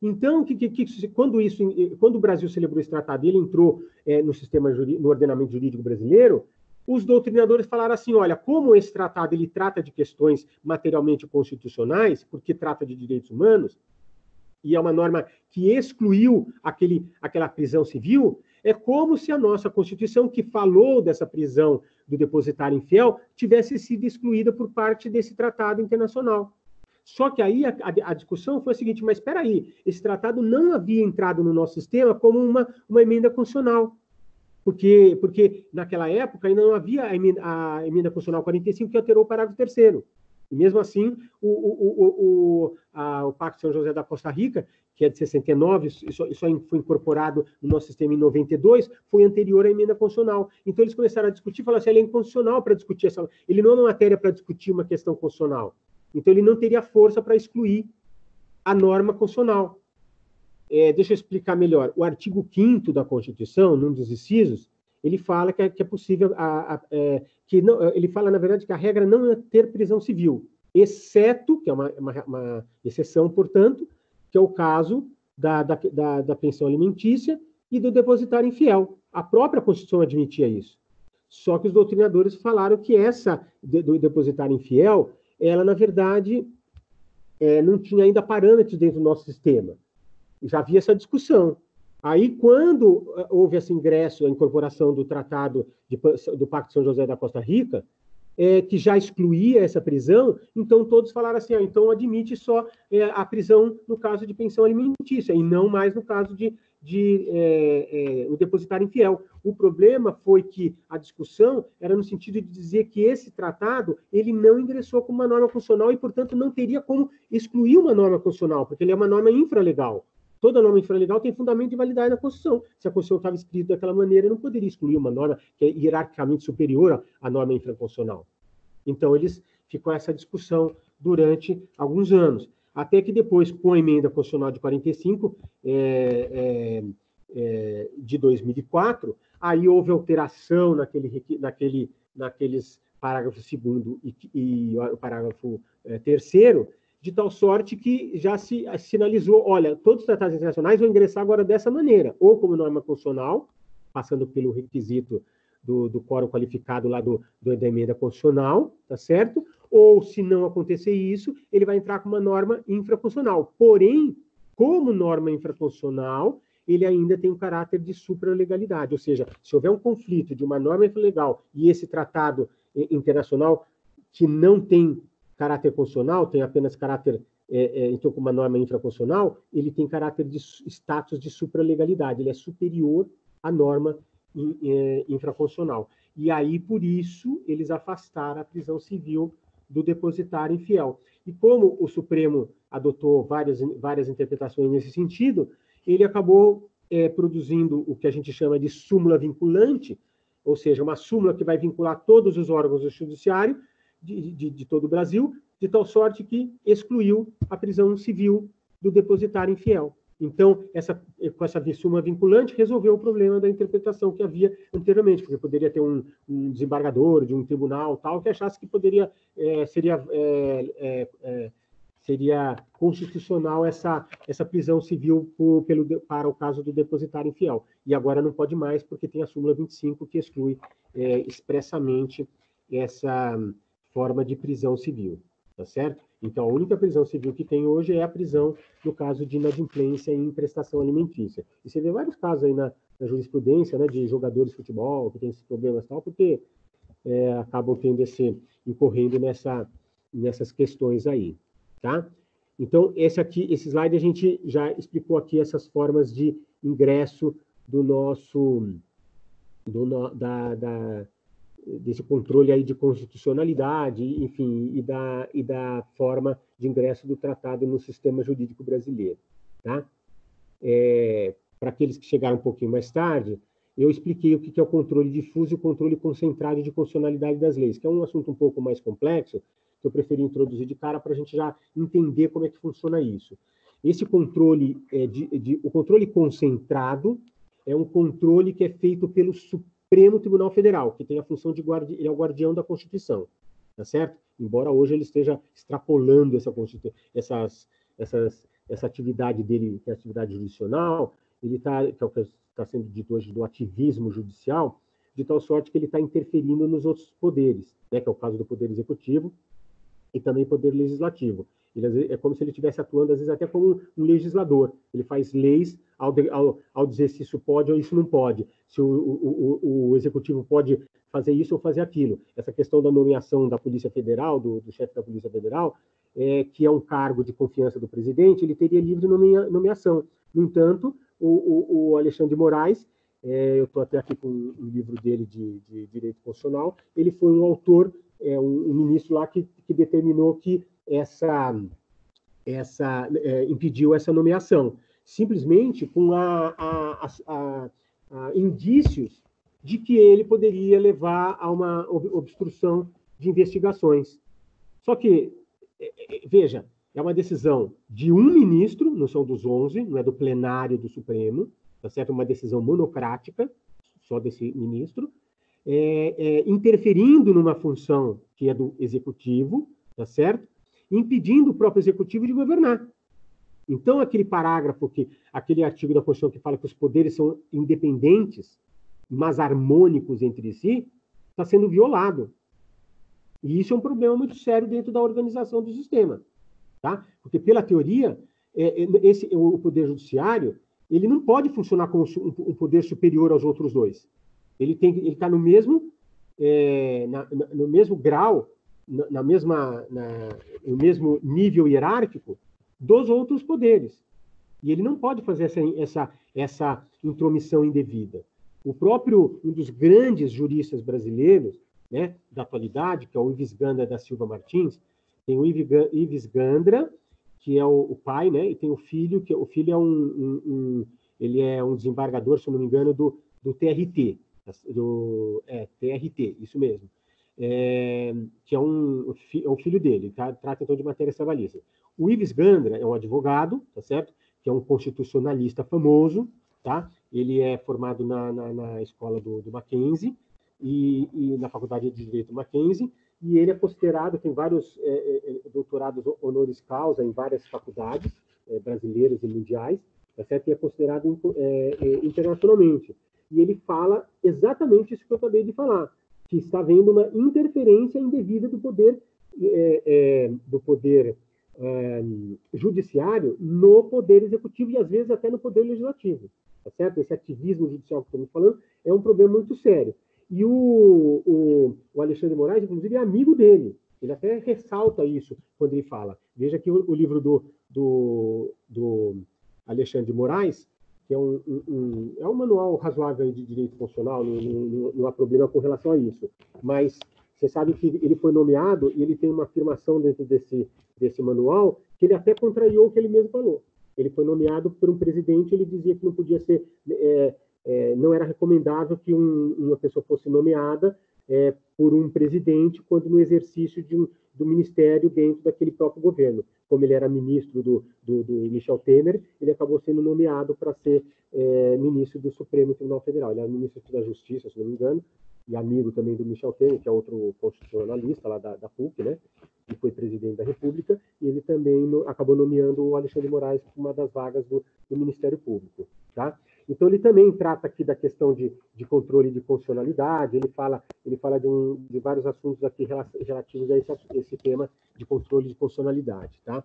Então, quando o Brasil celebrou esse tratado e ele entrou no ordenamento jurídico brasileiro, os doutrinadores falaram assim, olha, como esse tratado ele trata de questões materialmente constitucionais, porque trata de direitos humanos, e é uma norma que excluiu aquela prisão civil, é como se a nossa Constituição, que falou dessa prisão do depositário infiel, tivesse sido excluída por parte desse tratado internacional. Só que aí a discussão foi a seguinte, mas espera aí, esse tratado não havia entrado no nosso sistema como uma emenda constitucional, porque naquela época ainda não havia a emenda constitucional 45 que alterou o parágrafo 3º. E mesmo assim, o Pacto de São José da Costa Rica, que é de 69, isso foi incorporado no nosso sistema em 92, foi anterior à emenda constitucional. Então, eles começaram a discutir, falaram assim, ele é inconstitucional para discutir ele não é uma matéria para discutir uma questão constitucional. Então, ele não teria força para excluir a norma constitucional. Deixa eu explicar melhor. O artigo 5º da Constituição, num dos incisos, ele fala que é possível, que não, ele fala, na verdade, que a regra não é ter prisão civil, exceto, que é uma exceção, portanto, que é o caso da pensão alimentícia e do depositário infiel. A própria Constituição admitia isso. Só que os doutrinadores falaram que essa do depositário infiel, ela, na verdade, não tinha ainda parâmetros dentro do nosso sistema. Já havia essa discussão. Aí, quando houve esse ingresso, a incorporação do Tratado do Pacto de São José da Costa Rica, que já excluía essa prisão, então todos falaram assim, então admite só a prisão no caso de pensão alimentícia, e não mais no caso de o depositário infiel. O problema foi que a discussão era no sentido de dizer que esse tratado ele não ingressou como uma norma constitucional e, portanto, não teria como excluir uma norma constitucional, porque ele é uma norma infralegal. Toda norma infralegal tem fundamento de validade na Constituição. Se a Constituição estava escrita daquela maneira, não poderia excluir uma norma que é hierarquicamente superior à norma infraconstitucional. Então, ficou essa discussão durante alguns anos. Até que depois, com a emenda constitucional de 45, de 2004, aí houve alteração naqueles parágrafo 2º e o parágrafo 3º, de tal sorte que já se sinalizou, olha, todos os tratados internacionais vão ingressar agora dessa maneira, ou como norma constitucional, passando pelo requisito do quórum qualificado lá da emenda constitucional, tá certo? Ou, se não acontecer isso, ele vai entrar com uma norma infraconstitucional. Porém, como norma infraconstitucional, ele ainda tem um caráter de supralegalidade, ou seja, se houver um conflito de uma norma infralegal e esse tratado internacional que não tem caráter constitucional, tem apenas caráter, então, com uma norma infraconstitucional, ele tem caráter de status de supralegalidade, ele é superior à norma infraconstitucional. E aí, por isso, eles afastaram a prisão civil do depositário infiel. E como o Supremo adotou várias interpretações nesse sentido, ele acabou produzindo o que a gente chama de súmula vinculante, ou seja, uma súmula que vai vincular todos os órgãos do judiciário de todo o Brasil, de tal sorte que excluiu a prisão civil do depositário infiel. Então, com essa súmula vinculante, resolveu o problema da interpretação que havia anteriormente, porque poderia ter um desembargador de um tribunal tal que achasse que seria constitucional essa prisão civil para o caso do depositário infiel. E agora não pode mais, porque tem a súmula 25 que exclui expressamente essa forma de prisão civil, tá certo? Então, a única prisão civil que tem hoje é a prisão no caso de inadimplência em prestação alimentícia. E você vê vários casos aí na jurisprudência, né, de jogadores de futebol que tem esses problemas e tal, porque acabam incorrendo nessas questões aí, tá? Então, esse slide a gente já explicou aqui essas formas de ingresso desse controle aí de constitucionalidade, enfim, e da forma de ingresso do tratado no sistema jurídico brasileiro, tá? Para aqueles que chegaram um pouquinho mais tarde, eu expliquei o que é o controle difuso e o controle concentrado de constitucionalidade das leis, que é um assunto um pouco mais complexo, que eu preferi introduzir de cara para a gente já entender como é que funciona isso. Esse controle, o controle concentrado, é um controle que é feito pelo Supremo Tribunal Federal, que tem a função de ele é o guardião da Constituição, tá certo? Embora hoje ele esteja extrapolando essa atividade dele, que é a atividade jurisdicional, ele que é o que está sendo dito hoje do ativismo judicial, de tal sorte que ele está interferindo nos outros poderes, né, que é o caso do Poder Executivo e também Poder Legislativo. É como se ele estivesse atuando, às vezes, até como um legislador. Ele faz leis ao dizer se isso pode ou isso não pode, se o Executivo pode fazer isso ou fazer aquilo. Essa questão da nomeação da Polícia Federal, do chefe da Polícia Federal, que é um cargo de confiança do presidente, ele teria livre nomeação. No entanto, o Alexandre de Moraes, eu estou até aqui com um livro dele de Direito Constitucional, ele foi um autor, um ministro lá que determinou que impediu essa nomeação, simplesmente com indícios de que ele poderia levar a uma obstrução de investigações. Só que, veja, é uma decisão de um ministro, não são dos 11, não é do plenário do Supremo, tá certo? É uma decisão monocrática, só desse ministro, interferindo numa função que é do executivo, tá certo? Impedindo o próprio executivo de governar. Então, aquele artigo da Constituição que fala que os poderes são independentes, mas harmônicos entre si, está sendo violado. E isso é um problema muito sério dentro da organização do sistema, tá? Porque, pela teoria, o Poder Judiciário, ele não pode funcionar como um poder superior aos outros dois. Ele está no mesmo grau, no mesmo nível hierárquico dos outros poderes. E ele não pode fazer essa intromissão indevida. Um dos grandes juristas brasileiros, né, da atualidade, que é o Ives Gandra da Silva Martins, tem o Ives Gandra, que é o pai, né, e tem o filho, que o filho ele é um desembargador, se eu não me engano, do TRT, TRT, isso mesmo, que é um filho dele, tá? Trata então de matérias trabalhistas. O Ives Gandra é um advogado, tá certo? Que é um constitucionalista famoso, tá? Ele é formado na escola do Mackenzie e na Faculdade de Direito Mackenzie, e ele é considerado, tem vários doutorados honoris causa em várias faculdades brasileiras e mundiais, tá certo? E é considerado internacionalmente. E ele fala exatamente isso que eu acabei de falar, que está havendo uma interferência indevida do poder judiciário no poder executivo e, às vezes, até no poder legislativo. Tá certo? Esse ativismo judicial que estamos falando é um problema muito sério. E o Alexandre de Moraes, inclusive, é amigo dele. Ele até ressalta isso quando ele fala. Veja aqui o livro do Alexandre de Moraes, que é um manual razoável de direito constitucional, não há problema com relação a isso. Mas você sabe que ele foi nomeado e ele tem uma afirmação dentro desse manual que ele até contrariou o que ele mesmo falou. Ele foi nomeado por um presidente, ele dizia que não podia ser, não era recomendável que uma pessoa fosse nomeada por um presidente quando no exercício do ministério dentro daquele próprio governo. Como ele era ministro do Michel Temer, ele acabou sendo nomeado para ser ministro do Supremo Tribunal Federal. Ele era ministro da Justiça, se não me engano, e amigo também do Michel Temer, que é outro constitucionalista lá da PUC, né? Que foi presidente da República, e ele também acabou nomeando o Alexandre de Moraes para uma das vagas do Ministério Público, tá? Então, ele também trata aqui da questão de controle de constitucionalidade, ele fala de vários assuntos aqui relativos a esse tema de controle de constitucionalidade, tá?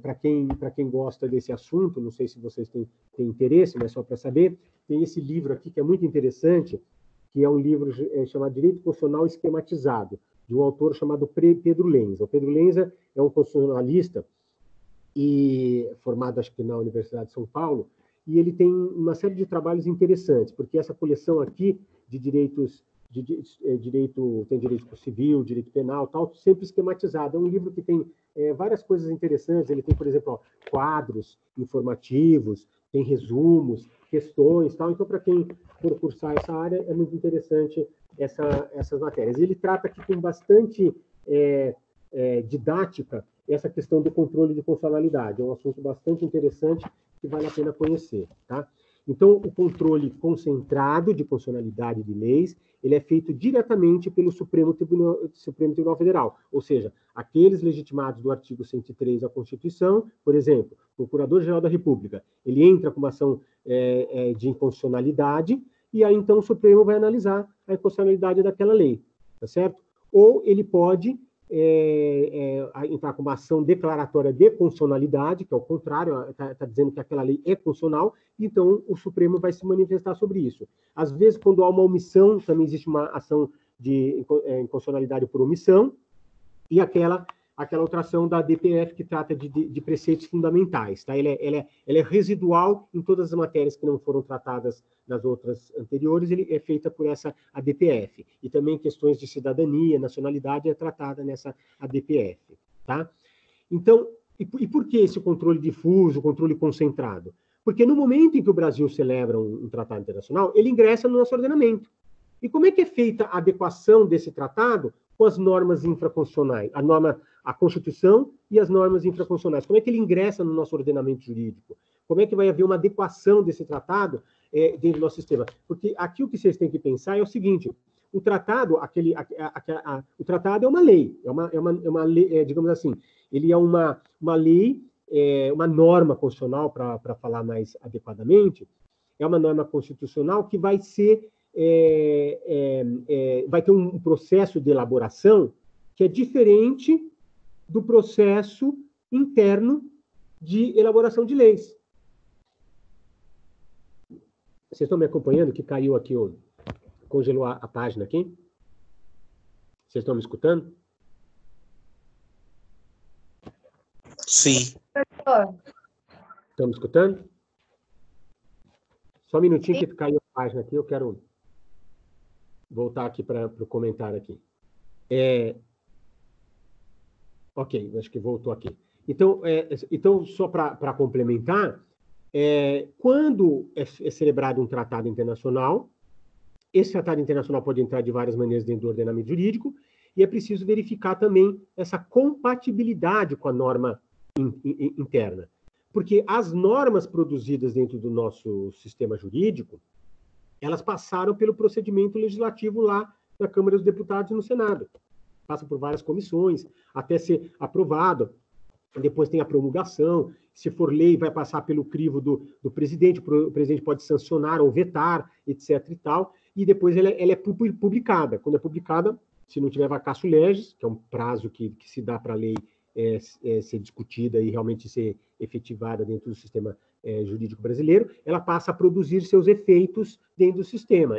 Para quem gosta desse assunto, não sei se vocês têm interesse, mas só para saber, tem esse livro aqui que é muito interessante, que é um livro chamado Direito Constitucional Esquematizado, de um autor chamado Pedro Lenza. O Pedro Lenza é um constitucionalista formado, acho que na Universidade de São Paulo, e ele tem uma série de trabalhos interessantes, porque essa coleção aqui de direitos, tem direito civil, direito penal, tal, sempre esquematizado. É um livro que tem várias coisas interessantes. Ele tem, por exemplo, quadros informativos, tem resumos, questões, tal. Então, para quem for cursar essa área, é muito interessante essas matérias. E ele trata aqui com bastante didática essa questão do controle de constitucionalidade. É um assunto bastante interessante que vale a pena conhecer, tá? Então, o controle concentrado de constitucionalidade de leis, ele é feito diretamente pelo Supremo Tribunal Federal, ou seja, aqueles legitimados do artigo 103 da Constituição, por exemplo, o Procurador-Geral da República, ele entra com uma ação de inconstitucionalidade, e aí, então, o Supremo vai analisar a inconstitucionalidade daquela lei, tá certo? Ou ele pode entrar com uma ação declaratória de constitucionalidade, que é o contrário, está dizendo que aquela lei é constitucional, então o Supremo vai se manifestar sobre isso. Às vezes, quando há uma omissão, também existe uma ação de inconstitucionalidade por omissão, e aquela outra ação da DPF que trata de preceitos fundamentais. Tá? Ela é residual em todas as matérias que não foram tratadas nas outras anteriores, ele é feita por essa ADPF. E também questões de cidadania, nacionalidade é tratada nessa ADPF. Tá? Então, e por que esse controle difuso, controle concentrado? Porque no momento em que o Brasil celebra um tratado internacional, ele ingressa no nosso ordenamento. E como é que é feita a adequação desse tratado com as normas infraconstitucionais, a Constituição e as normas infraconstitucionais? Como é que ele ingressa no nosso ordenamento jurídico? Como é que vai haver uma adequação desse tratado dentro do nosso sistema. Porque aqui o que vocês têm que pensar é o seguinte: o tratado, o tratado é uma lei, é uma lei, digamos assim, ele é uma lei, uma norma constitucional, para falar mais adequadamente, é uma norma constitucional que vai ser, vai ter um processo de elaboração que é diferente do processo interno de elaboração de leis. Vocês estão me acompanhando? Que caiu aqui, congelou a página aqui? Vocês estão me escutando? Sim. Estão me escutando? Só um minutinho que caiu a página aqui, eu quero voltar aqui para o comentário aqui. Ok, acho que voltou aqui. Então só para complementar, quando é celebrado um tratado internacional, esse tratado internacional pode entrar de várias maneiras dentro do ordenamento jurídico, e é preciso verificar também essa compatibilidade com a norma interna. Porque as normas produzidas dentro do nosso sistema jurídico, elas passaram pelo procedimento legislativo lá na Câmara dos Deputados e no Senado. Passa por várias comissões, até ser aprovado. Depois tem a promulgação. Se for lei, vai passar pelo crivo do presidente. O presidente pode sancionar ou vetar, etc. e tal. E depois ela é publicada. Quando é publicada, se não tiver vacatio legis, que é um prazo que se dá para a lei ser discutida e realmente ser efetivada dentro do sistema jurídico brasileiro, ela passa a produzir seus efeitos dentro do sistema.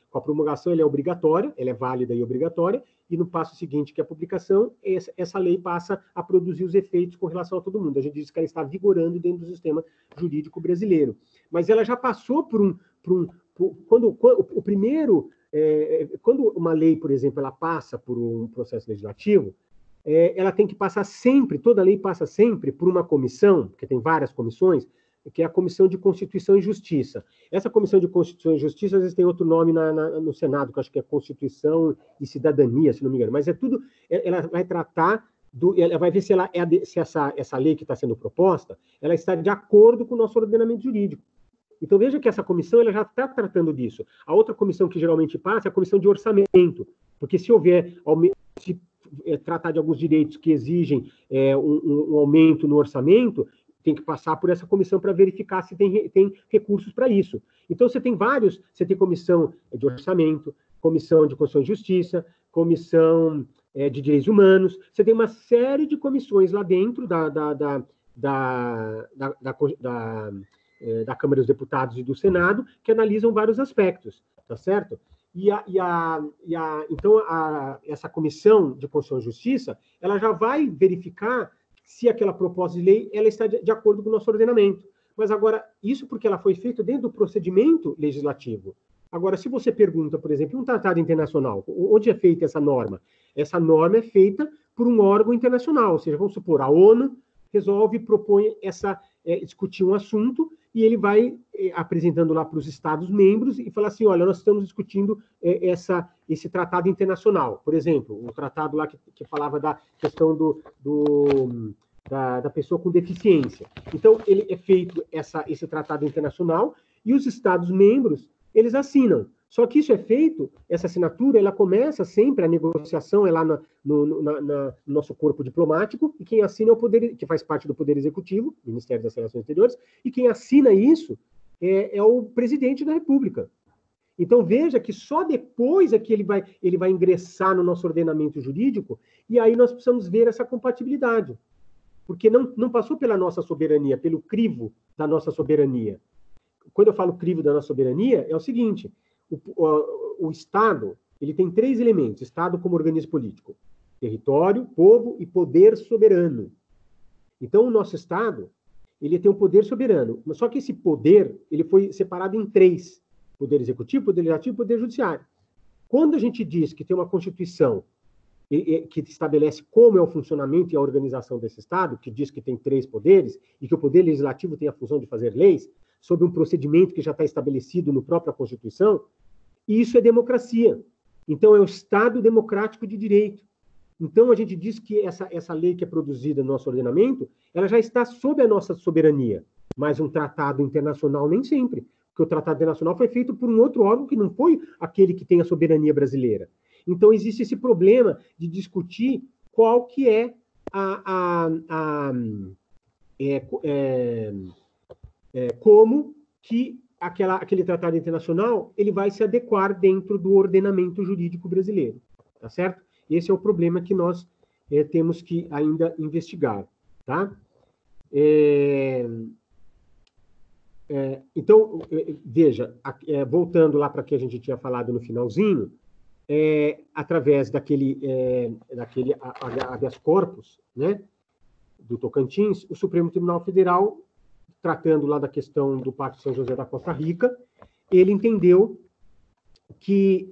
Com a promulgação, ela é obrigatória, ela é válida e obrigatória, e no passo seguinte, que é a publicação, essa lei passa a produzir os efeitos com relação a todo mundo. A gente diz que ela está vigorando dentro do sistema jurídico brasileiro. Mas ela já passou quando uma lei, por exemplo, ela passa por um processo legislativo, ela tem que passar sempre, toda lei passa sempre por uma comissão, porque tem várias comissões, que é a Comissão de Constituição e Justiça. Essa Comissão de Constituição e Justiça, às vezes tem outro nome no Senado, que eu acho que é Constituição e Cidadania, se não me engano, mas é tudo, ela vai tratar, ela vai ver se essa lei que está sendo proposta, ela está de acordo com o nosso ordenamento jurídico. Então, veja que essa comissão ela já está tratando disso. A outra comissão que geralmente passa é a comissão de orçamento, porque se houver, se tratar de alguns direitos que exigem um aumento no orçamento, tem que passar por essa comissão para verificar se tem recursos para isso. Então, você tem comissão de orçamento, comissão de Constituição e Justiça, comissão de Direitos Humanos, você tem uma série de comissões lá dentro da Câmara dos Deputados e do Senado, que analisam vários aspectos, tá certo? Então, essa Comissão de Constituição e Justiça, ela já vai verificar se aquela proposta de lei ela está de acordo com o nosso ordenamento. Mas agora, isso porque ela foi feita dentro do procedimento legislativo. Agora, se você pergunta, por exemplo, um tratado internacional, onde é feita essa norma? Essa norma é feita por um órgão internacional, ou seja, vamos supor, a ONU propõe discutir um assunto, e ele vai apresentando lá para os Estados-membros e fala assim, olha, nós estamos discutindo esse tratado internacional. Por exemplo, o tratado lá que falava da questão da pessoa com deficiência. Então, ele é feito esse tratado internacional e os Estados-membros, eles assinam. Só que isso é feito, essa assinatura, ela começa sempre, a negociação é lá no nosso corpo diplomático, e quem assina é o Poder, que faz parte do Poder Executivo, Ministério das Relações Exteriores, e quem assina isso é o presidente da República. Então, veja que só depois é que ele vai ingressar no nosso ordenamento jurídico, e aí nós precisamos ver essa compatibilidade. Porque não passou pela nossa soberania, pelo crivo da nossa soberania. Quando eu falo crivo da nossa soberania, é o seguinte: o Estado, ele tem 3 elementos, Estado como organismo político: território, povo e poder soberano. Então, o nosso Estado, ele tem um poder soberano, mas só que esse poder, ele foi separado em 3, poder executivo, poder legislativo e poder judiciário. Quando a gente diz que tem uma Constituição que estabelece como é o funcionamento e a organização desse Estado, que diz que tem 3 poderes, e que o poder legislativo tem a função de fazer leis, sob um procedimento que já está estabelecido no própria Constituição, isso é democracia. Então, é o Estado democrático de direito. Então, a gente diz que essa lei que é produzida no nosso ordenamento, ela já está sob a nossa soberania, mas um tratado internacional nem sempre. porque o Tratado Internacional foi feito por um outro órgão que não foi aquele que tem a soberania brasileira. Então, existe esse problema de discutir qual que é como que aquele tratado internacional ele vai se adequar dentro do ordenamento jurídico brasileiro, tá certo? Esse é o problema que nós temos que ainda investigar, tá? Então, veja, voltando lá para o que a gente tinha falado no finalzinho, através daquele habeas corpus, né, do Tocantins, o Supremo Tribunal Federal, tratando lá da questão do Pacto de São José da Costa Rica, ele entendeu que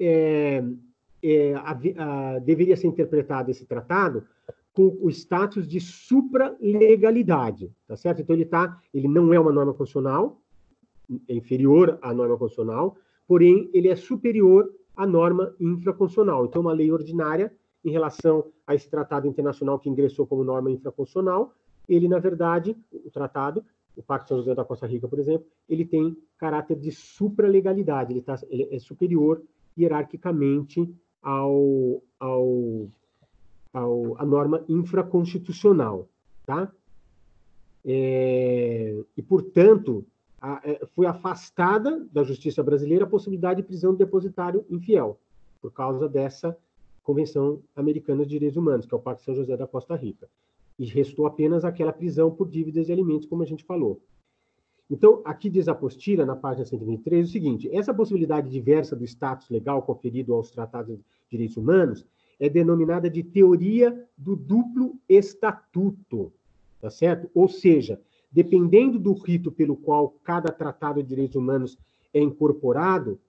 deveria ser interpretado esse tratado com o status de supralegalidade, tá certo? Então, ele não é uma norma constitucional, é inferior à norma constitucional, porém, ele é superior à norma infraconstitucional. Então, uma lei ordinária, em relação a esse tratado internacional que ingressou como norma infraconstitucional, ele, na verdade, o tratado, o Pacto de São José da Costa Rica, por exemplo, ele tem caráter de supralegalidade, ele é superior hierarquicamente à norma infraconstitucional, tá? E, portanto, foi afastada da justiça brasileira a possibilidade de prisão de depositário infiel, por causa dessa Convenção Americana de Direitos Humanos, que é o Pacto de São José da Costa Rica. E restou apenas aquela prisão por dívidas de alimentos, como a gente falou. Então, aqui diz a apostila, na página 123, o seguinte: essa possibilidade diversa do status legal conferido aos tratados de direitos humanos é denominada de teoria do duplo estatuto, tá certo? Ou seja, dependendo do rito pelo qual cada tratado de direitos humanos é incorporado,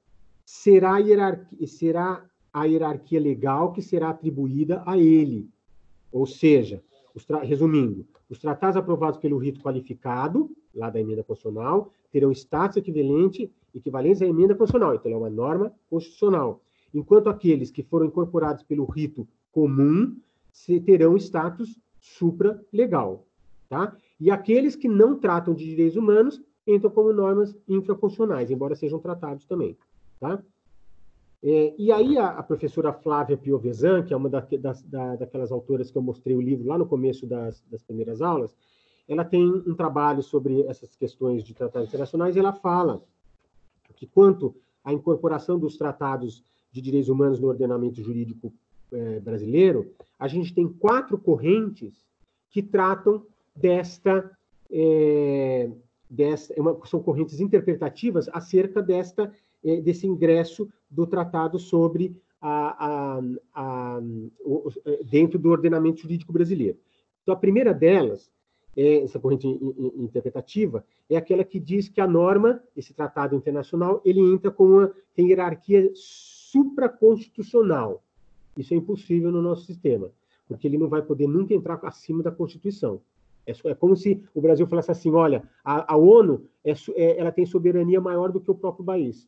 será a hierarquia legal que será atribuída a ele. Ou seja, resumindo, os tratados aprovados pelo rito qualificado, lá da emenda constitucional, terão status equivalente à emenda constitucional, então é uma norma constitucional. Enquanto aqueles que foram incorporados pelo rito comum terão status supralegal, tá? E aqueles que não tratam de direitos humanos entram como normas infraconstitucionais, embora sejam tratados também, tá? E aí a professora Flávia Piovesan, que é uma daquelas autoras que eu mostrei o livro lá no começo das primeiras aulas, ela tem um trabalho sobre essas questões de tratados internacionais, e ela fala que quanto à incorporação dos tratados de direitos humanos no ordenamento jurídico brasileiro, a gente tem 4 correntes que tratam são correntes interpretativas acerca desse ingresso do tratado sobre dentro do ordenamento jurídico brasileiro. Então, a primeira delas, essa corrente interpretativa, é aquela que diz que a norma, esse tratado internacional, ele entra com tem hierarquia supraconstitucional. Isso é impossível no nosso sistema, porque ele não vai poder nunca entrar acima da Constituição. É como se o Brasil falasse assim: olha, a ONU ela tem soberania maior do que o próprio país.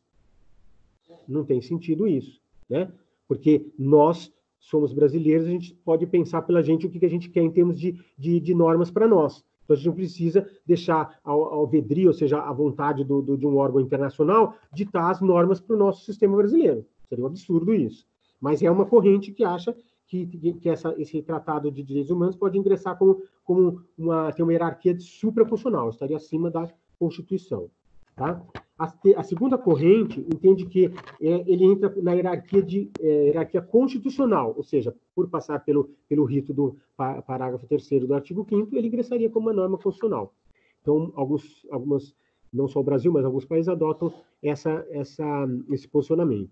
Não tem sentido isso, né? Porque nós somos brasileiros, a gente pode pensar pela gente o que a gente quer em termos de normas para nós. Então, a gente não precisa deixar ao alvedrio, ou seja, à vontade de um órgão internacional, ditar as normas para o nosso sistema brasileiro. Seria um absurdo isso. Mas é uma corrente que acha que esse tratado de direitos humanos pode ingressar tem uma hierarquia supraconstitucional, estaria acima da Constituição. Tá? A segunda corrente entende que ele entra na hierarquia constitucional, ou seja, por passar pelo rito do parágrafo 3º do artigo 5º, ele ingressaria como uma norma constitucional. Então, algumas, não só o Brasil, mas alguns países adotam esse posicionamento.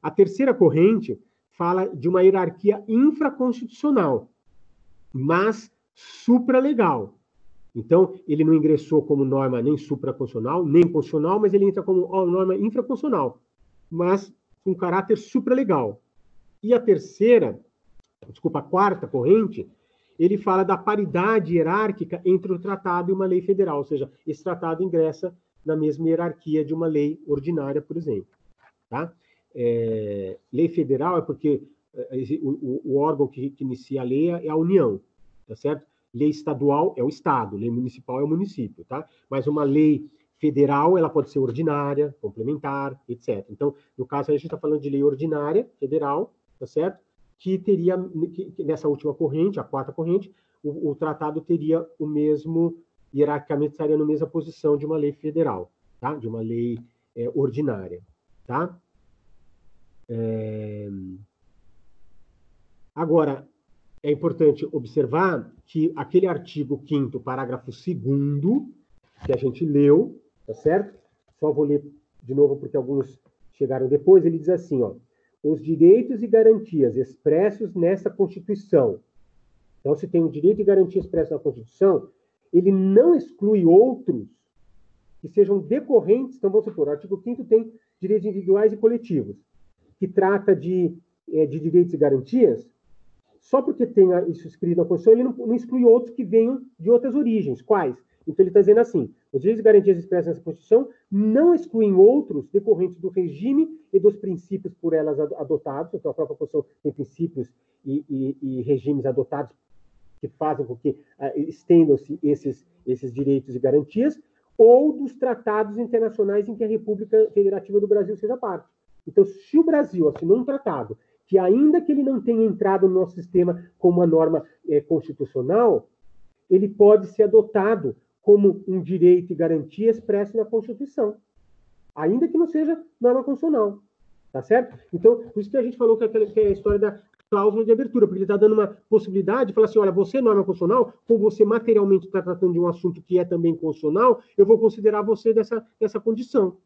A terceira corrente fala de uma hierarquia infraconstitucional, mas supralegal. Então, ele não ingressou como norma nem supraconstitucional, nem constitucional, mas ele entra como norma infraconstitucional, mas com caráter supralegal. E a quarta corrente, ele fala da paridade hierárquica entre o tratado e uma lei federal, ou seja, esse tratado ingressa na mesma hierarquia de uma lei ordinária, por exemplo. Tá? Lei federal é porque o órgão que inicia a lei é a União, tá certo? Lei estadual é o Estado, lei municipal é o município, tá? Mas uma lei federal, ela pode ser ordinária, complementar, etc. Então, no caso, a gente está falando de lei ordinária, federal, tá certo? Que teria, nessa última corrente, a quarta corrente, o tratado teria o mesmo, hierarquicamente, estaria na mesma posição de uma lei federal, tá? De uma lei ordinária, tá? Agora, é importante observar que aquele artigo 5º, parágrafo 2º, que a gente leu, tá certo? Só vou ler de novo porque alguns chegaram depois. Ele diz assim, ó, os direitos e garantias expressos nessa Constituição. Então, se tem um direito e garantia expresso na Constituição, ele não exclui outros que sejam decorrentes. Então, vamos supor, o artigo 5º tem direitos individuais e coletivos, que trata de direitos e garantias. Só porque tem isso escrito na Constituição, ele não exclui outros que venham de outras origens. Quais? Então, ele está dizendo assim, os direitos e garantias expressas nessa Constituição não excluem outros decorrentes do regime e dos princípios por elas adotados. Então, a própria Constituição tem princípios e regimes adotados que fazem com que estendam-se esses direitos e garantias, ou dos tratados internacionais em que a República Federativa do Brasil seja parte. Então, se o Brasil assinou um tratado que, ainda que ele não tenha entrado no nosso sistema como uma norma constitucional, ele pode ser adotado como um direito e garantia expresso na Constituição, ainda que não seja norma constitucional, tá certo? Então, por isso que a gente falou que é a história da cláusula de abertura, porque ele está dando uma possibilidade de falar assim, olha, você é norma constitucional, como você materialmente está tratando de um assunto que é também constitucional, eu vou considerar você dessa condição.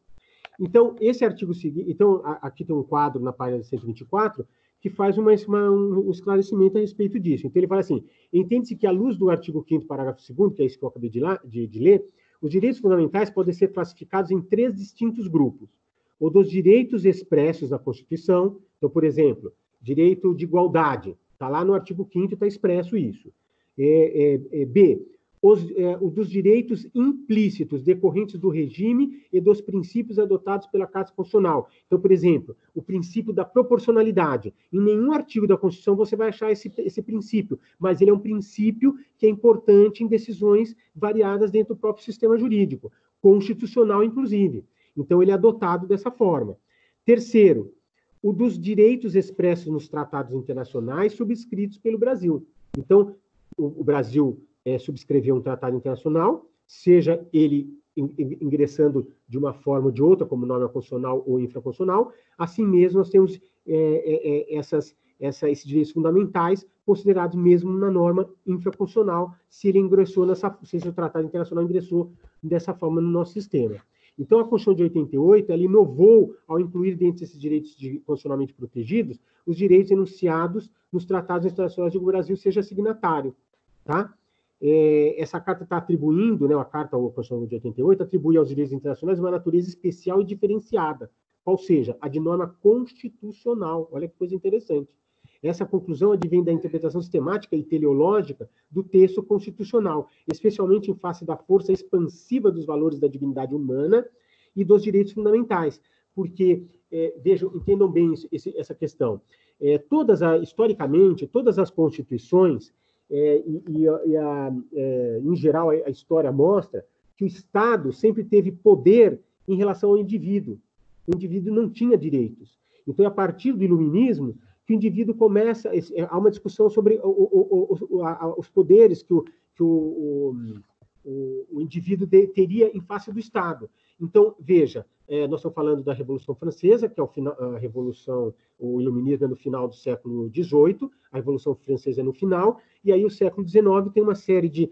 Então, esse artigo seguinte, então, aqui tem um quadro na página 124, que faz um esclarecimento a respeito disso. Então, ele fala assim, entende-se que, à luz do artigo 5º, parágrafo 2º, que é isso que eu acabei de ler, os direitos fundamentais podem ser classificados em 3 distintos grupos. O dos direitos expressos na Constituição, então, por exemplo, direito de igualdade, está lá no artigo 5º, está expresso isso. B, o dos direitos implícitos decorrentes do regime e dos princípios adotados pela Carta Constitucional. Então, por exemplo, o princípio da proporcionalidade. Em nenhum artigo da Constituição você vai achar esse princípio, mas ele é um princípio que é importante em decisões variadas dentro do próprio sistema jurídico, constitucional, inclusive. Então, ele é adotado dessa forma. Terceiro, o dos direitos expressos nos tratados internacionais subscritos pelo Brasil. Então, o Brasil subscrever um tratado internacional, seja ele ingressando de uma forma ou de outra, como norma constitucional ou infraconstitucional, assim mesmo nós temos esses direitos fundamentais considerados mesmo na norma infraconstitucional, se ele ingressou se o tratado internacional ingressou dessa forma no nosso sistema. Então, a Constituição de 88, ela inovou ao incluir dentro desses direitos constitucionalmente protegidos os direitos enunciados nos tratados internacionais de que o Brasil seja signatário, tá? Essa carta está atribuindo, né, a carta, a Constituição de 88, atribui aos direitos internacionais uma natureza especial e diferenciada, ou seja, a de norma constitucional. Olha que coisa interessante. Essa conclusão advém da interpretação sistemática e teleológica do texto constitucional, especialmente em face da força expansiva dos valores da dignidade humana e dos direitos fundamentais. Porque, vejam, entendam bem essa questão. Historicamente, todas as constituições, em geral, a história mostra que o Estado sempre teve poder em relação ao indivíduo. O indivíduo não tinha direitos. Então, a partir do iluminismo, que o indivíduo começa... Há uma discussão sobre os poderes que o indivíduo teria em face do Estado. Então, veja, nós estamos falando da Revolução Francesa, que é o iluminismo é no final do século XVIII, a Revolução Francesa é no final, e aí o século XIX tem uma série de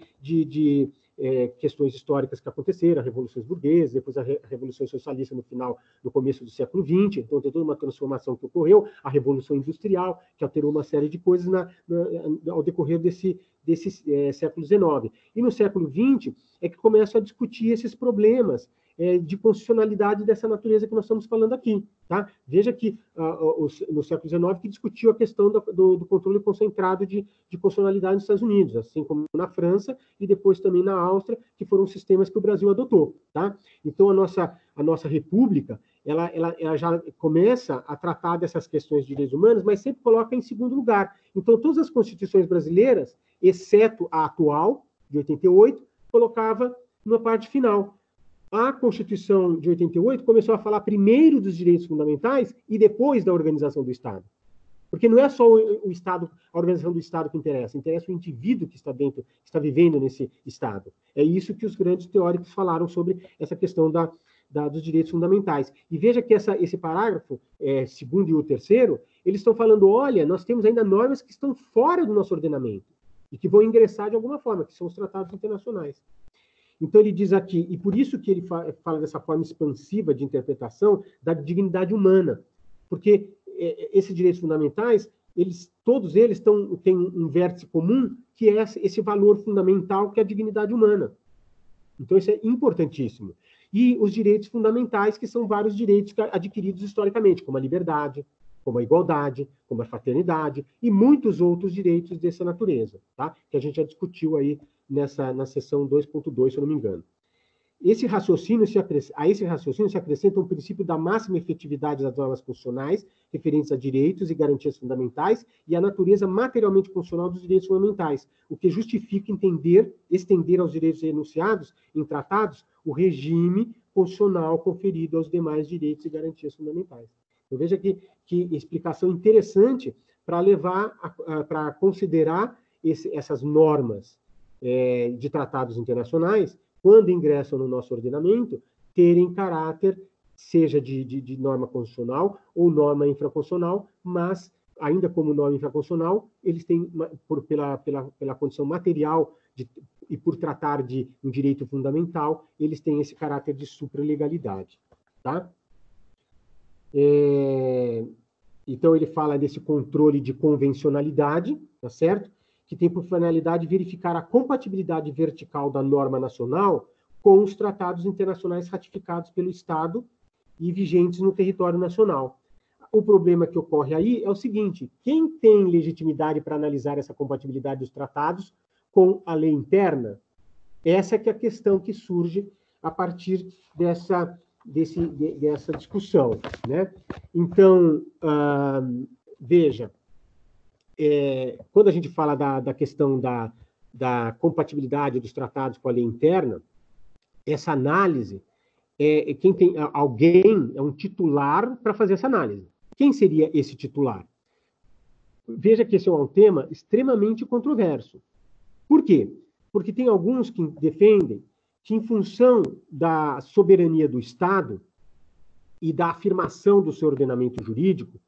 questões históricas que aconteceram, a Revolução Burguesa, depois a Revolução Socialista no começo do século XX, então tem toda uma transformação que ocorreu, a Revolução Industrial, que alterou uma série de coisas ao decorrer desse século XIX. E no século XX é que começa a discutir esses problemas de constitucionalidade dessa natureza que nós estamos falando aqui. Tá? Veja que no século XIX que discutiu a questão do controle concentrado de constitucionalidade nos Estados Unidos, assim como na França e depois também na Áustria, que foram sistemas que o Brasil adotou. Tá? Então, a nossa república, ela já começa a tratar dessas questões de direitos humanos, mas sempre coloca em segundo lugar. Então, todas as constituições brasileiras, exceto a atual, de 88, colocava numa parte final. a Constituição de 88 começou a falar primeiro dos direitos fundamentais e depois da organização do Estado. Porque não é só o Estado, a organização do Estado que interessa o indivíduo que está dentro, que está vivendo nesse Estado. É isso que os grandes teóricos falaram sobre essa questão dos direitos fundamentais. E veja que esse parágrafo, segundo e o terceiro, eles estão falando, olha, nós temos ainda normas que estão fora do nosso ordenamento e que vão ingressar de alguma forma, que são os tratados internacionais. Então ele diz aqui, e por isso que ele fala dessa forma expansiva de interpretação da dignidade humana, porque esses direitos fundamentais, todos eles têm um vértice comum, que é esse valor fundamental, que é a dignidade humana. Então, isso é importantíssimo. E os direitos fundamentais, que são vários direitos adquiridos historicamente, como a liberdade, como a igualdade, como a fraternidade, e muitos outros direitos dessa natureza, tá? Que a gente já discutiu aí na seção 2.2, se eu não me engano. A esse raciocínio se acrescenta um princípio da máxima efetividade das normas constitucionais referentes a direitos e garantias fundamentais e a natureza materialmente funcional dos direitos fundamentais, o que justifica estender aos direitos enunciados em tratados o regime constitucional conferido aos demais direitos e garantias fundamentais. Então, veja que explicação interessante para levar, para considerar essas normas de tratados internacionais, quando ingressam no nosso ordenamento, terem caráter, seja de norma constitucional ou norma infraconstitucional, mas, ainda como norma infraconstitucional, eles têm, pela condição material e por tratar de um direito fundamental, eles têm esse caráter de supralegalidade. Tá? Então, ele fala desse controle de convencionalidade, tá certo? Que tem por finalidade verificar a compatibilidade vertical da norma nacional com os tratados internacionais ratificados pelo Estado e vigentes no território nacional. O problema que ocorre aí é o seguinte: quem tem legitimidade para analisar essa compatibilidade dos tratados com a lei interna? Essa é que é a questão que surge a partir dessa discussão, né? Então, veja, quando a gente fala da questão da compatibilidade dos tratados com a lei interna, essa análise, quem tem alguém, é um titular para fazer essa análise. Quem seria esse titular? Veja que esse é um tema extremamente controverso. Por quê? Porque tem alguns que defendem que, em função da soberania do Estado e da afirmação do seu ordenamento jurídico,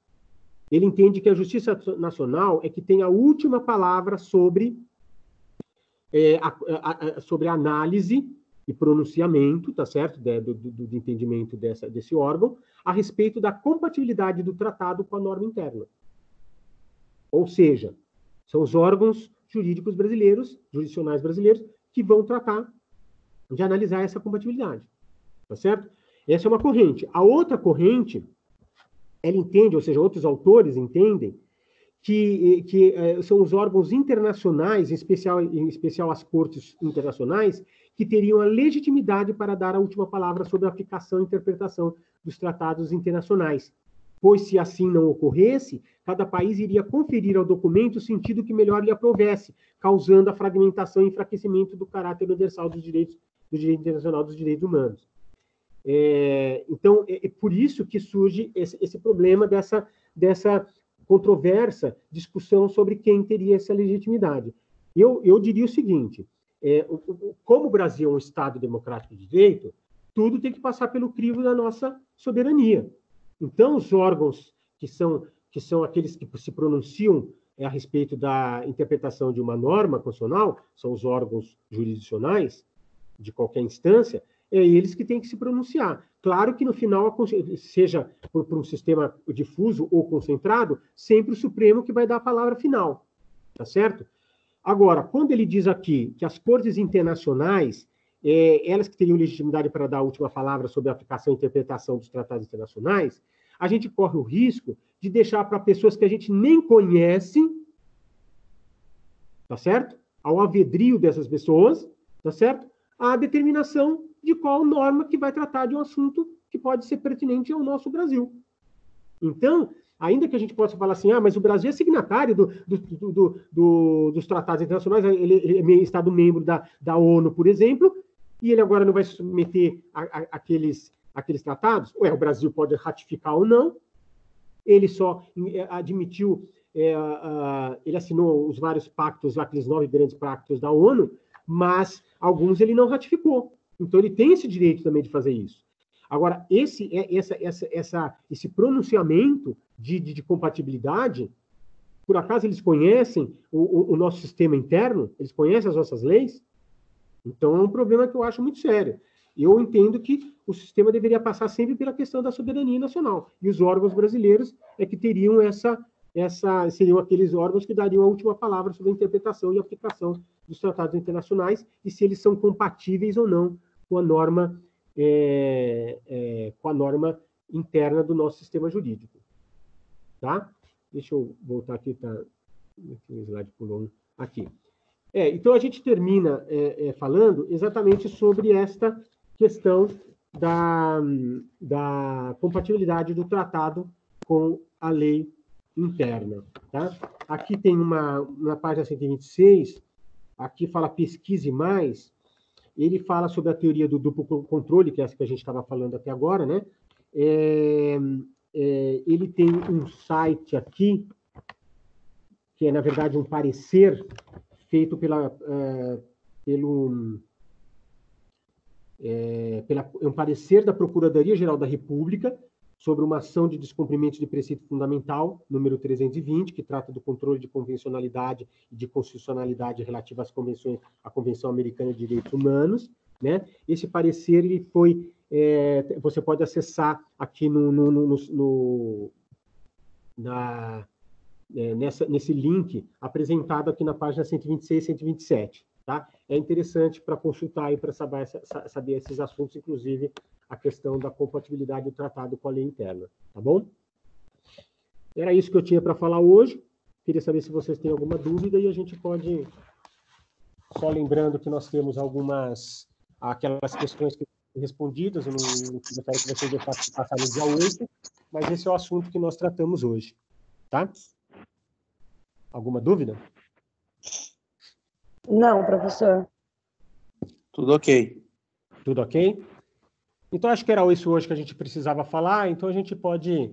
ele entende que a Justiça Nacional é que tem a última palavra sobre a análise e pronunciamento, tá certo? Do entendimento desse órgão, a respeito da compatibilidade do tratado com a norma interna. Ou seja, são os órgãos jurídicos brasileiros, jurisdicionais brasileiros, que vão tratar de analisar essa compatibilidade. Tá certo? Essa é uma corrente. A outra corrente, ela entende, ou seja, outros autores entendem, que são os órgãos internacionais, em especial as cortes internacionais, que teriam a legitimidade para dar a última palavra sobre a aplicação e interpretação dos tratados internacionais. Pois, se assim não ocorresse, cada país iria conferir ao documento o sentido que melhor lhe aprovesse, causando a fragmentação e enfraquecimento do caráter universal do direito internacional dos direitos humanos. Então, é por isso que surge esse problema dessa controversa discussão sobre quem teria essa legitimidade. Eu diria o seguinte: como o Brasil é um Estado democrático de direito, tudo tem que passar pelo crivo da nossa soberania. Então, os órgãos que são aqueles que se pronunciam a respeito da interpretação de uma norma constitucional, são os órgãos jurisdicionais de qualquer instância, eles que têm que se pronunciar. Claro que, no final, seja por um sistema difuso ou concentrado, sempre o Supremo que vai dar a palavra final. Tá certo? Agora, quando ele diz aqui que as cortes internacionais, elas que teriam legitimidade para dar a última palavra sobre a aplicação e interpretação dos tratados internacionais, a gente corre o risco de deixar para pessoas que a gente nem conhece, tá certo? Ao alvedrio dessas pessoas, tá certo? A determinação de qual norma que vai tratar de um assunto que pode ser pertinente ao nosso Brasil. Então, ainda que a gente possa falar assim, mas o Brasil é signatário dos tratados internacionais, ele é Estado membro da ONU, por exemplo, e ele agora não vai submeter aqueles tratados? Ué, o Brasil pode ratificar ou não, ele só admitiu, ele assinou os vários pactos, aqueles 9 grandes pactos da ONU, mas alguns ele não ratificou. Então, ele tem esse direito também de fazer isso. Agora, esse pronunciamento de compatibilidade, por acaso eles conhecem o nosso sistema interno? Eles conhecem as nossas leis? Então, é um problema que eu acho muito sério. Eu entendo que o sistema deveria passar sempre pela questão da soberania nacional. E os órgãos brasileiros é que teriam seriam aqueles órgãos que dariam a última palavra sobre a interpretação e aplicação dos tratados internacionais e se eles são compatíveis ou não com a norma, interna do nosso sistema jurídico. Tá? Deixa eu voltar aqui, tá? O slide pulou aqui. Então, a gente termina falando exatamente sobre esta questão da compatibilidade do tratado com a lei interna. Tá? Aqui tem na página 126, aqui fala pesquise mais, ele fala sobre a teoria do duplo controle, que é essa que a gente estava falando até agora, né? Ele tem um site aqui, que é, na verdade, um parecer feito um parecer da Procuradoria-Geral da República sobre uma ação de descumprimento de preceito fundamental, número 320, que trata do controle de convencionalidade e de constitucionalidade relativa à Convenção Americana de Direitos Humanos, né? Esse parecer ele foi, você pode acessar aqui nesse link apresentado aqui na página 126 e 127. Tá? É interessante para consultar e para saber esses assuntos, inclusive a questão da compatibilidade do tratado com a lei interna. Tá bom? Era isso que eu tinha para falar hoje. Queria saber se vocês têm alguma dúvida e a gente pode... Só lembrando que nós temos aquelas questões que respondidas, eu não gostaria que vocês deixassem passar no dia 8, mas esse é o assunto que nós tratamos hoje. Tá? Alguma dúvida? Não, professor. Tudo ok. Tudo ok? Então, acho que era isso hoje que a gente precisava falar, então a gente pode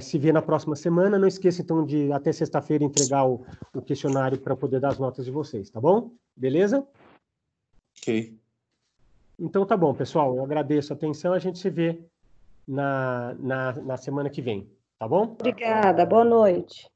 se ver na próxima semana. Não esqueça, então, de até sexta-feira entregar o questionário para poder dar as notas de vocês, tá bom? Beleza? Ok. Então, tá bom, pessoal. Eu agradeço a atenção, a gente se vê na semana que vem, tá bom? Obrigada, boa noite.